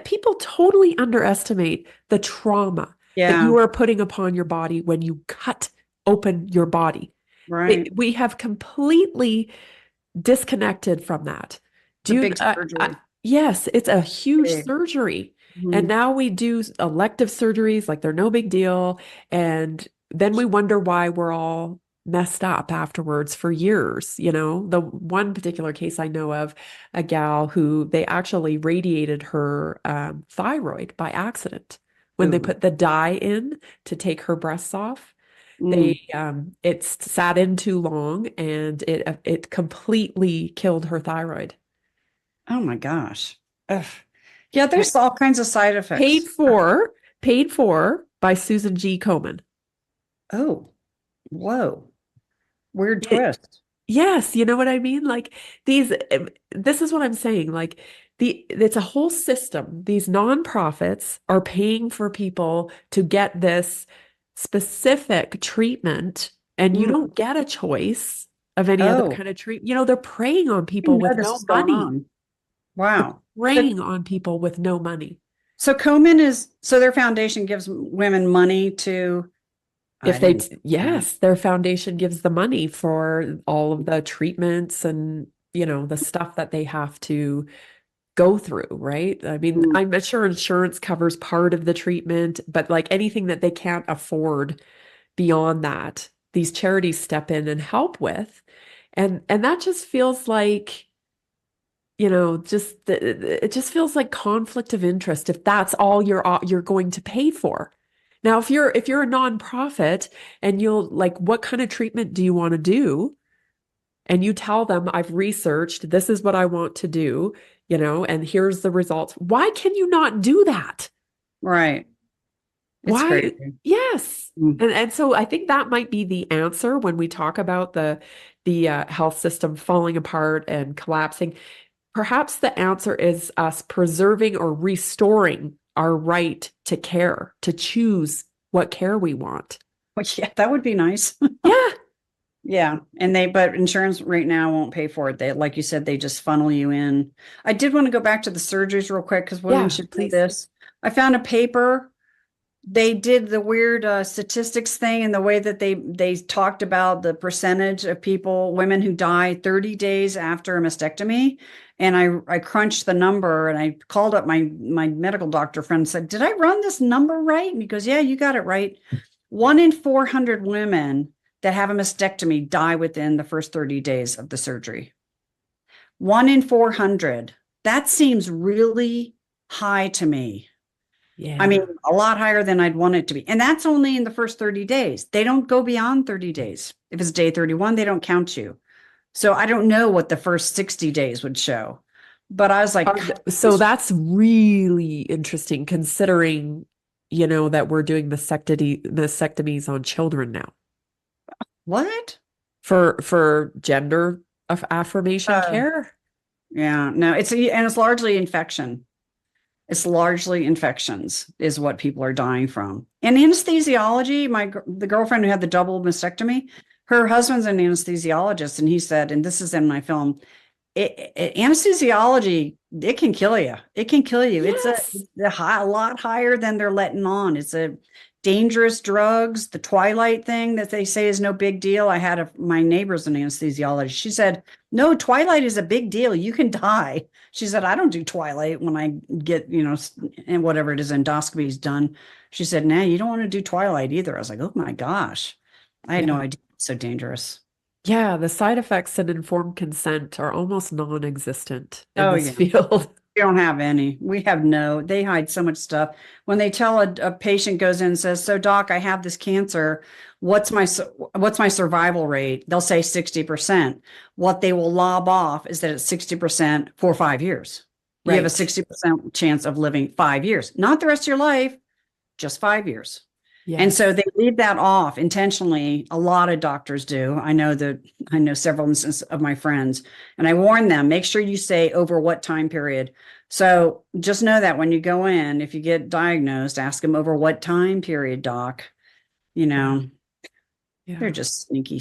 [SPEAKER 2] People totally underestimate the trauma that
[SPEAKER 3] Yeah.
[SPEAKER 2] you are putting upon your body when you cut open your body.
[SPEAKER 3] Right.
[SPEAKER 2] We have completely disconnected from that.
[SPEAKER 3] It's a big surgery.
[SPEAKER 2] Yes, it's a huge
[SPEAKER 3] Big.
[SPEAKER 2] surgery. And
[SPEAKER 3] Mhm.
[SPEAKER 2] now we do elective surgeries like they're no big deal. And then we wonder why we're all messed up afterwards for years. The one particular case I know of, a gal who they actually radiated her thyroid by accident when they
[SPEAKER 3] Ooh.
[SPEAKER 2] put the dye in to take her breasts off.
[SPEAKER 3] Mm.
[SPEAKER 2] It sat in too long and it completely killed her thyroid.
[SPEAKER 3] Oh my gosh. Ugh. Yeah,
[SPEAKER 2] And
[SPEAKER 3] there's all kinds of side
[SPEAKER 2] paid
[SPEAKER 3] effects.
[SPEAKER 2] for, paid for by Susan G. Komen.
[SPEAKER 3] Oh, whoa. Weird
[SPEAKER 2] It-
[SPEAKER 3] twist.
[SPEAKER 2] yes, you know what I mean? Like this is what I'm saying. Like it's a whole system. These nonprofits are paying for people to get this specific treatment, and you
[SPEAKER 3] Mm.
[SPEAKER 2] don't get a choice of any other
[SPEAKER 3] Oh,
[SPEAKER 2] kind of treatment. They're preying on
[SPEAKER 3] I didn't
[SPEAKER 2] people
[SPEAKER 3] know
[SPEAKER 2] with
[SPEAKER 3] this
[SPEAKER 2] no
[SPEAKER 3] was going
[SPEAKER 2] money.
[SPEAKER 3] on. Wow. So,
[SPEAKER 2] Preying on people with no money.
[SPEAKER 3] so Komen so their foundation gives women money to, I
[SPEAKER 2] If they,
[SPEAKER 3] didn't.
[SPEAKER 2] yes, their foundation gives the money for all of the treatments and, the stuff that they have to go through, right? I mean,
[SPEAKER 3] Mm.
[SPEAKER 2] I'm sure insurance covers part of the treatment, but like anything that they can't afford beyond that, these charities step in and help with. And that just feels like, it just feels like conflict of interest if that's all you're going to pay for. Now, if you're a nonprofit and you'll like, what kind of treatment do you want to do? And you tell them, I've researched, this is what I want to do, and here's the results. Why can you not do that?
[SPEAKER 3] Right. It's
[SPEAKER 2] Why?
[SPEAKER 3] crazy.
[SPEAKER 2] Yes.
[SPEAKER 3] Mm.
[SPEAKER 2] And so I think that might be the answer when we talk about the health system falling apart and collapsing. Perhaps the answer is us preserving or restoring our right to care, to choose what care we want.
[SPEAKER 3] Well, yeah, that would be nice.
[SPEAKER 2] Yeah.
[SPEAKER 3] Yeah. But insurance right now won't pay for it. They, like you said, they just funnel you in. I did want to go back to the surgeries real quick because women
[SPEAKER 2] Yeah,
[SPEAKER 3] should know
[SPEAKER 2] please.
[SPEAKER 3] this. I found a paper. They did the weird statistics thing and the way that they talked about the percentage of women who die 30 days after a mastectomy. And I crunched the number and I called up my medical doctor friend and said, did I run this number right? And he goes, yeah, you got it right. 1 in 400 women that have a mastectomy die within the first 30 days of the surgery. 1 in 400. That seems really high to me.
[SPEAKER 2] Yeah.
[SPEAKER 3] I mean, a lot higher than I'd want it to be. And that's only in the first 30 days. They don't go beyond 30 days. If it's day 31, they don't count you. So I don't know what the first 60 days would show. But I was like,
[SPEAKER 2] So that's really interesting considering, that we're doing mastectomies on children now
[SPEAKER 3] what?
[SPEAKER 2] for gender affirmation care.
[SPEAKER 3] Yeah, no, it's largely infection. It's largely infections is what people are dying from. And anesthesiology, the girlfriend who had the double mastectomy, her husband's an anesthesiologist, and he said, and this is in my film, anesthesiology, it can kill you. It can kill you.
[SPEAKER 2] Yes.
[SPEAKER 3] It's a lot higher than they're letting on. dangerous drugs, the twilight thing that they say is no big deal. I had my neighbor's an anesthesiologist. She said, no, twilight is a big deal. You can die. She said, I don't do twilight when I get, and whatever it is, endoscopy's done. She said, nah, you don't want to do twilight either. I was like, oh my gosh. I had no idea it's so dangerous.
[SPEAKER 2] Yeah, the side effects and informed consent are almost non-existent in this
[SPEAKER 3] yeah.
[SPEAKER 2] field.
[SPEAKER 3] We don't have any. They hide so much stuff. When they tell a patient goes in and says, so doc, I have this cancer. What's my survival rate? They'll say 60%. What they will lob off is that it's 60% for 5 years. You have a 60% chance of living 5 years, not the rest of your life, just 5 years. Yes. And so they leave that off intentionally. A lot of doctors do. I know several instances of my friends, and I warn them, make sure you say over what time period. So just know that when you go in, if you get diagnosed, ask them over what time period, doc. They're just sneaky.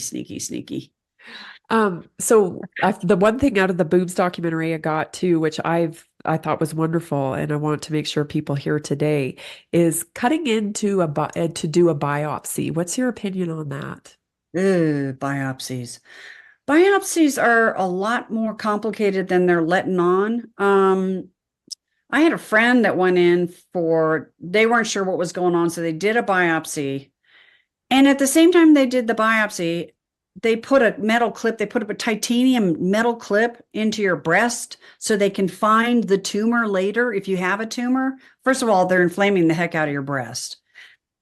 [SPEAKER 2] So the one thing out of the Boobs documentary I got too, which I thought was wonderful, and I want to make sure people hear today, is cutting into to do a biopsy. What's your opinion on that?
[SPEAKER 3] Biopsies. Biopsies are a lot more complicated than they're letting on. I had a friend that went in they weren't sure what was going on, so they did a biopsy. And at the same time they did the biopsy, they put a titanium metal clip into your breast so they can find the tumor later if you have a tumor. First of all, they're inflaming the heck out of your breast.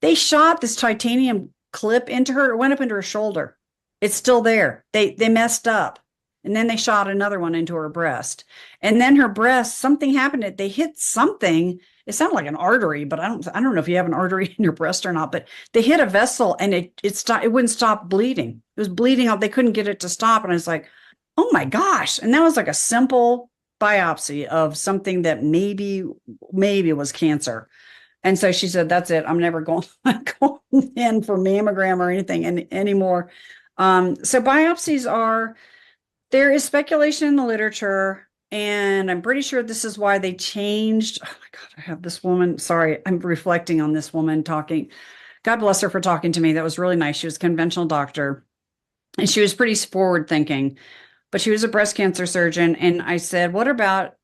[SPEAKER 3] They shot this titanium clip into her. It went up into her shoulder. It's still there. They messed up. And then they shot another one into her breast. And then her breast, something happened. They hit something. It sounded like an artery, but I don't know if you have an artery in your breast or not, but they hit a vessel and it stopped. It wouldn't stop bleeding. It was bleeding out. They couldn't get it to stop. And I was like, oh my gosh. And that was like a simple biopsy of something that maybe was cancer. And so she said, that's it. I'm never going in for mammogram or anything anymore. So biopsies there is speculation in the literature, and I'm pretty sure this is why they changed. Oh my God, I have this woman. Sorry, I'm reflecting on this woman talking. God bless her for talking to me. That was really nice. She was a conventional doctor, and she was pretty forward thinking, but she was a breast cancer surgeon. And I said, what about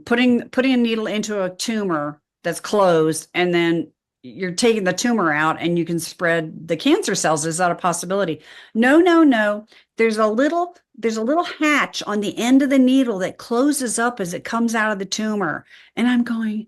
[SPEAKER 3] putting a needle into a tumor that's closed, and then you're taking the tumor out and you can spread the cancer cells? Is that a possibility? No. There's a little hatch on the end of the needle that closes up as it comes out of the tumor. And I'm going,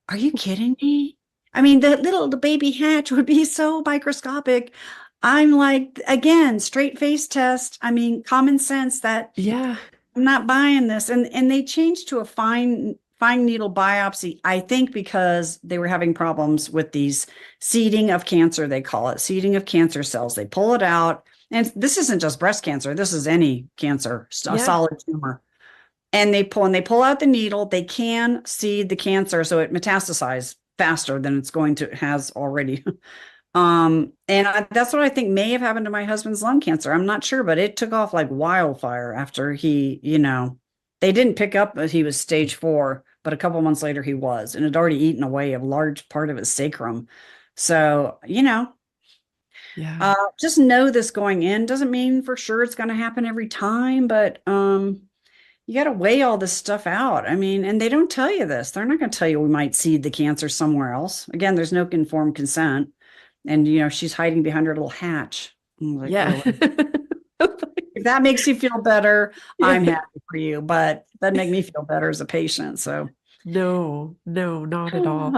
[SPEAKER 3] are you kidding me? I mean, the baby hatch would be so microscopic. I'm like, again, straight face test. I mean, common sense that I'm not buying this. And they changed to a fine needle biopsy, I think, because they were having problems with these seeding of cancer, they call it, seeding of cancer cells. They pull it out. And this isn't just breast cancer. This is any cancer, a solid tumor. And they pull out the needle. They can seed the cancer, so it metastasizes faster than has already. That's what I think may have happened to my husband's lung cancer. I'm not sure, but it took off like wildfire after he, they didn't pick up that he was stage 4, but a couple months later he was, and had already eaten away a large part of his sacrum. So, just know this going in. Doesn't mean for sure it's going to happen every time, but you got to weigh all this stuff out. I mean, and they don't tell you this. They're not going to tell you we might seed the cancer somewhere else. Again, there's no informed consent. And, she's hiding behind her little hatch. Like, if that makes you feel better, I'm happy for you, but that make me feel better as a patient. So
[SPEAKER 2] no, not at all.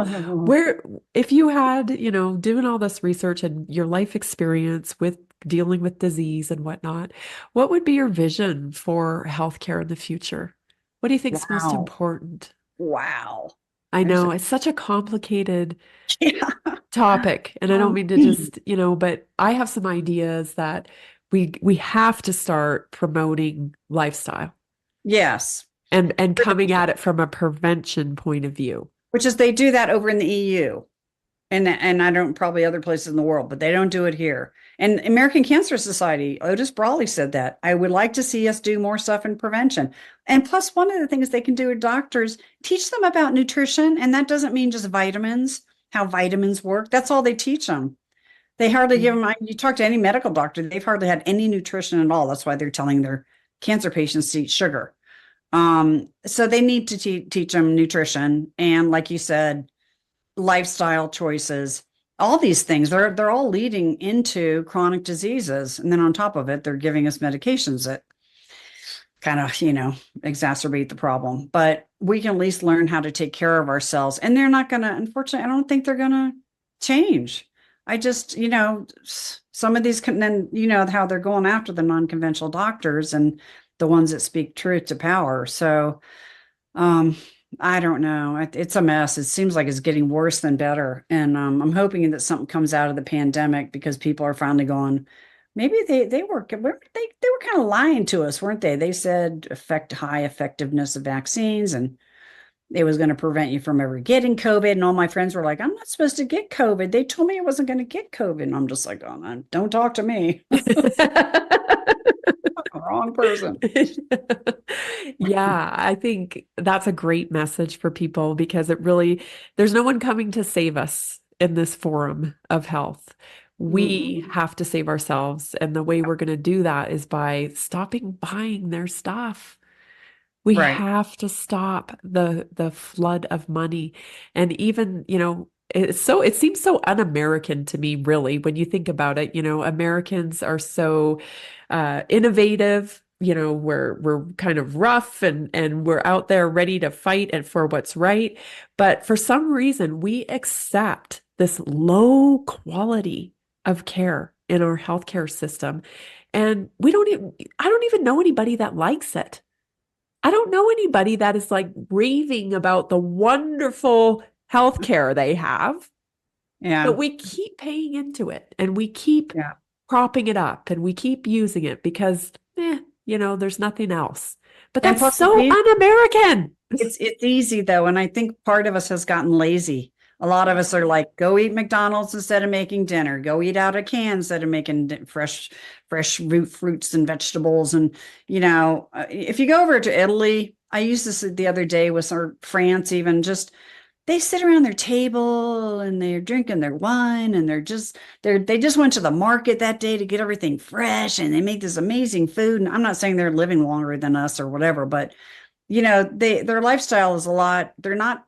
[SPEAKER 2] If you had, doing all this research and your life experience with dealing with disease and whatnot, what would be your vision for healthcare in the future? What do you think is most important?
[SPEAKER 3] Wow.
[SPEAKER 2] I know it's such a complicated topic, and I don't mean to just, but I have some ideas that we have to start promoting lifestyle.
[SPEAKER 3] Yes.
[SPEAKER 2] And coming at it from a prevention point of view.
[SPEAKER 3] Which is, they do that over in the EU. And I don't, probably other places in the world, but they don't do it here. And American Cancer Society, Otis Brawley said that. I would like to see us do more stuff in prevention. And plus, one of the things they can do with doctors, teach them about nutrition. And that doesn't mean just vitamins. how vitamins work. That's all they teach them. They hardly give them, you talk to any medical doctor, they've hardly had any nutrition at all. That's why they're telling their cancer patients to eat sugar. So they need to teach them nutrition. And like you said, lifestyle choices, all these things, they're all leading into chronic diseases. And then on top of it, they're giving us medications that kind of, exacerbate the problem. But we can at least learn how to take care of ourselves. And they're not going to, unfortunately, I don't think they're going to change. I just, some of these, then, how they're going after the non-conventional doctors and the ones that speak truth to power. So, I don't know. It's a mess. It seems like it's getting worse than better. And I'm hoping that something comes out of the pandemic because people are finally going, maybe they were kind of lying to us, weren't they? They said high effectiveness of vaccines and it was going to prevent you from ever getting COVID. And all my friends were like, I'm not supposed to get COVID. They told me I wasn't going to get COVID. And I'm just like, oh, no, don't talk to me. Wrong person.
[SPEAKER 2] Yeah, I think that's a great message for people because there's no one coming to save us in this forum of health. We have to save ourselves. And the way we're going to do that is by stopping buying their stuff. We have to stop the flood of money. And even, it seems so un-American to me, really, when you think about it. Americans are so innovative. We're kind of rough and we're out there ready to fight and for what's right. But for some reason, we accept this low quality of care in our healthcare system. And I don't even know anybody that likes it. I don't know anybody that is like raving about the wonderful healthcare they have.
[SPEAKER 3] Yeah.
[SPEAKER 2] But we keep paying into it and we keep propping it up and we keep using it because, there's nothing else. But that's so un-American.
[SPEAKER 3] It's easy though. And I think part of us has gotten lazy. A lot of us are like, go eat McDonald's instead of making dinner. Go eat out of cans instead of making fresh fruits and vegetables. And, if you go over to Italy, I used this the other day with France, even just, they sit around their table and they're drinking their wine and they just went to the market that day to get everything fresh and they make this amazing food. And I'm not saying they're living longer than us or whatever, but, their lifestyle is they're not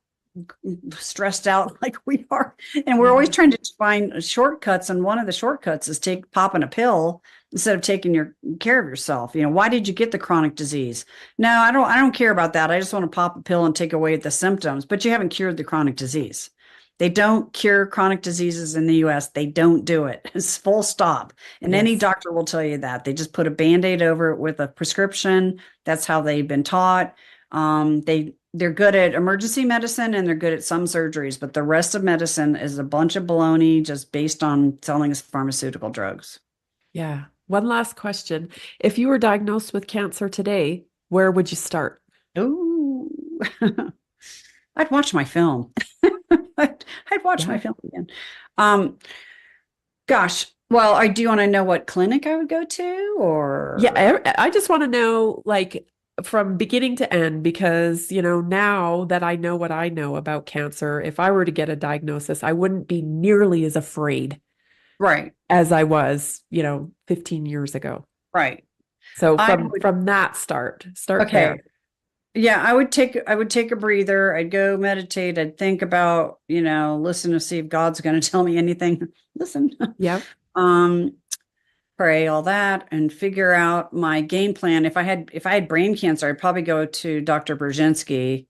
[SPEAKER 3] stressed out like we are, and we're always trying to find shortcuts, and one of the shortcuts is popping a pill instead of taking care of yourself. Why did you get the chronic disease? No, I don't care about that. I just want to pop a pill and take away the symptoms, but you haven't cured the chronic disease. They don't cure chronic diseases in the US. They don't do it. It's full stop. And any doctor will tell you that. They just put a Band-Aid over it with a prescription. That's how they've been taught. They're good at emergency medicine and they're good at some surgeries, but the rest of medicine is a bunch of baloney just based on selling us pharmaceutical drugs.
[SPEAKER 2] Yeah. One last question. If you were diagnosed with cancer today, where would you start?
[SPEAKER 3] Ooh, I'd watch my film. I'd watch my film again. Gosh. Well, do you want to know what clinic I would go to or?
[SPEAKER 2] Yeah, I just want to know from beginning to end, because, now that I know what I know about cancer, if I were to get a diagnosis, I wouldn't be nearly as afraid.
[SPEAKER 3] Right.
[SPEAKER 2] As I was, 15 years ago.
[SPEAKER 3] Right.
[SPEAKER 2] So from that start okay. There.
[SPEAKER 3] Yeah, I would take a breather. I'd go meditate. I'd think about, listen to see if God's going to tell me anything. Listen.
[SPEAKER 2] Yeah.
[SPEAKER 3] Pray, all that, and figure out my game plan. If I had brain cancer, I'd probably go to Dr. Brzezinski.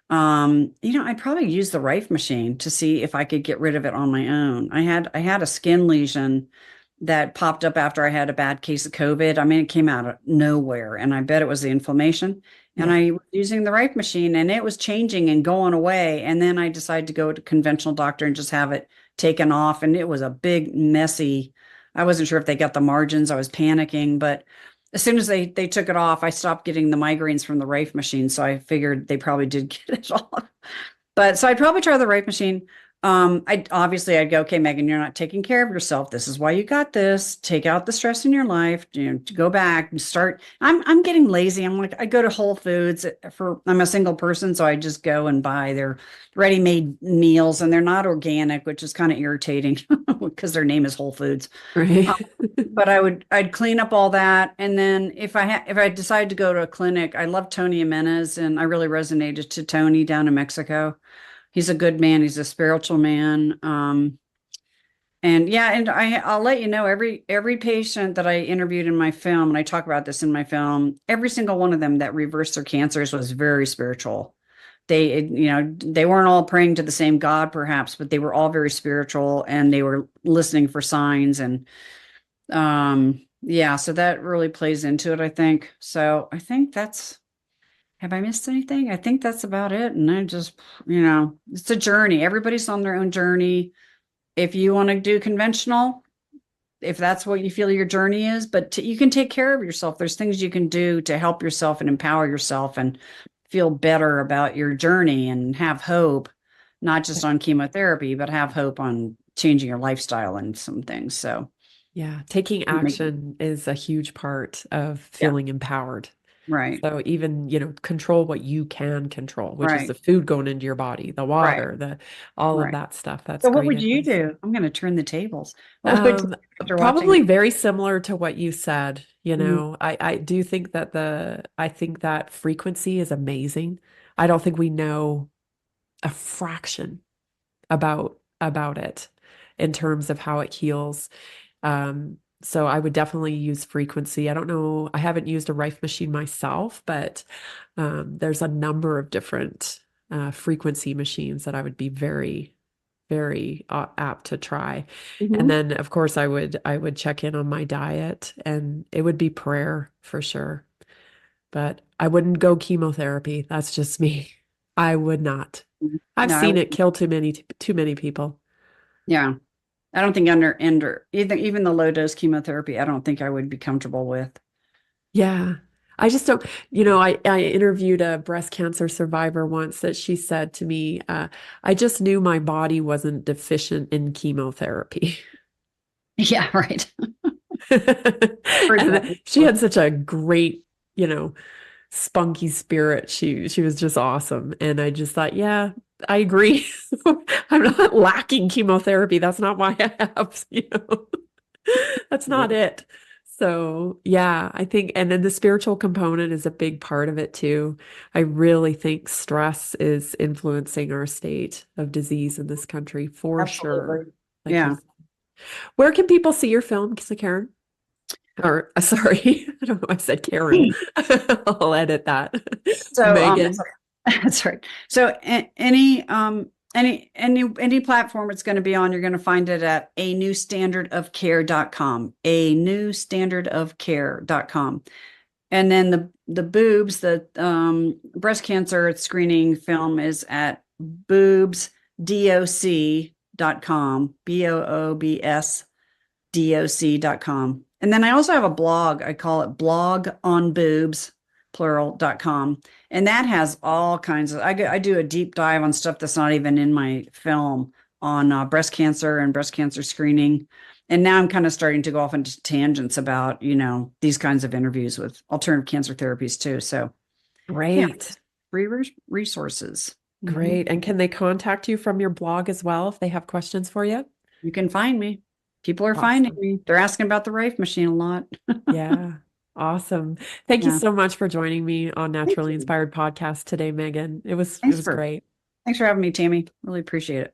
[SPEAKER 3] I'd probably use the Rife machine to see if I could get rid of it on my own. I had a skin lesion that popped up after I had a bad case of COVID. I mean, it came out of nowhere, and I bet it was the inflammation. And I was using the Rife machine, and it was changing and going away. And then I decided to go to a conventional doctor and just have it taken off. And it was a big, messy. I wasn't sure if they got the margins. I was panicking, but as soon as they took it off, I stopped getting the migraines from the Rife machine. So I figured they probably did get it off. So I'd probably try the Rife machine. I'd go, okay, Megan, you're not taking care of yourself. This is why you got this. Take out the stress in your life, to go back and start. I'm getting lazy. I'm like, I go to Whole Foods I'm a single person, so I just go and buy their ready-made meals, and they're not organic, which is kind of irritating because their name is Whole Foods.
[SPEAKER 2] Right.
[SPEAKER 3] But I'd clean up all that. And then if I decide to go to a clinic, I love Tony Jimenez, and I really resonated to Tony down in Mexico. He's a good man. He's a spiritual man. And yeah, and I'll let you know, every patient that I interviewed in my film, and I talk about this in my film, every single one of them that reversed their cancers was very spiritual. They weren't all praying to the same God, perhaps, but they were all very spiritual, and they were listening for signs. And yeah, so that really plays into it, I think. So I think have I missed anything? I think that's about it. And I just, it's a journey. Everybody's on their own journey. If you want to do conventional, if that's what you feel your journey is, but you can take care of yourself. There's things you can do to help yourself and empower yourself and feel better about your journey and have hope, not just on chemotherapy, but have hope on changing your lifestyle and some things. So
[SPEAKER 2] yeah, taking action is a huge part of feeling empowered.
[SPEAKER 3] Right.
[SPEAKER 2] So even, control what you can control, which is
[SPEAKER 3] Right.
[SPEAKER 2] the food going into your body, the water, all of that stuff. That's
[SPEAKER 3] So what
[SPEAKER 2] great
[SPEAKER 3] would you
[SPEAKER 2] advice.
[SPEAKER 3] do? I'm going to turn the tables. What would you do after
[SPEAKER 2] Probably
[SPEAKER 3] watching?
[SPEAKER 2] very similar to what you said.
[SPEAKER 3] Mhm.
[SPEAKER 2] I do think that I think that frequency is amazing. I don't think we know a fraction about it in terms of how it heals. So I would definitely use frequency. I don't know, I haven't used a Rife machine myself, but there's a number of different frequency machines that I would be very, very apt to try.
[SPEAKER 3] Mhm.
[SPEAKER 2] And then of course I would check in on my diet, and it would be prayer for sure. But I wouldn't go chemotherapy. That's just me. I would not. I've
[SPEAKER 3] No,
[SPEAKER 2] seen it kill too many people.
[SPEAKER 3] yeah. I don't think under even the low dose chemotherapy, I don't think I would be comfortable with.
[SPEAKER 2] Yeah. I just don't, I interviewed a breast cancer survivor once that she said to me, I just knew my body wasn't deficient in chemotherapy.
[SPEAKER 3] Yeah, right.
[SPEAKER 2] And she had such a great, spunky spirit. She was just awesome. And I just thought, yeah, I agree. I'm not lacking chemotherapy. That's not why I have, that's not it. So yeah, I think, and then the spiritual component is a big part of it too. I really think stress is influencing our state of disease in this country for sure.
[SPEAKER 3] Absolutely.
[SPEAKER 2] Like
[SPEAKER 3] Yeah.
[SPEAKER 2] where can people see your film, Karen? Or sorry, I don't know. I said Karen. I'll edit that.
[SPEAKER 3] So
[SPEAKER 2] Megan.
[SPEAKER 3] that's right. So any platform it's going to be on, you're going to find it at anewstandardofcare.com, anewstandardofcare.com. And then the boobs, the breast cancer screening film is at boobsdoc.com, boobsdoc.com. And then I also have a blog. I call it blog on boobs, plural.com. And that has all kinds of, I do a deep dive on stuff that's not even in my film on breast cancer and breast cancer screening. And now I'm kind of starting to go off into tangents about, these kinds of interviews with alternative cancer therapies too. So
[SPEAKER 2] great.
[SPEAKER 3] Yeah, free resources.
[SPEAKER 2] Great. And can they contact you from your blog as well if they have questions for you?
[SPEAKER 3] You can find me. People are
[SPEAKER 2] Awesome.
[SPEAKER 3] finding me. They're asking about the Rife machine a lot.
[SPEAKER 2] Yeah. Awesome. Thank you so much for joining me on Naturally Inspired Podcast today, Megan. It was great.
[SPEAKER 3] Thanks for having me, Tammy. Really appreciate it.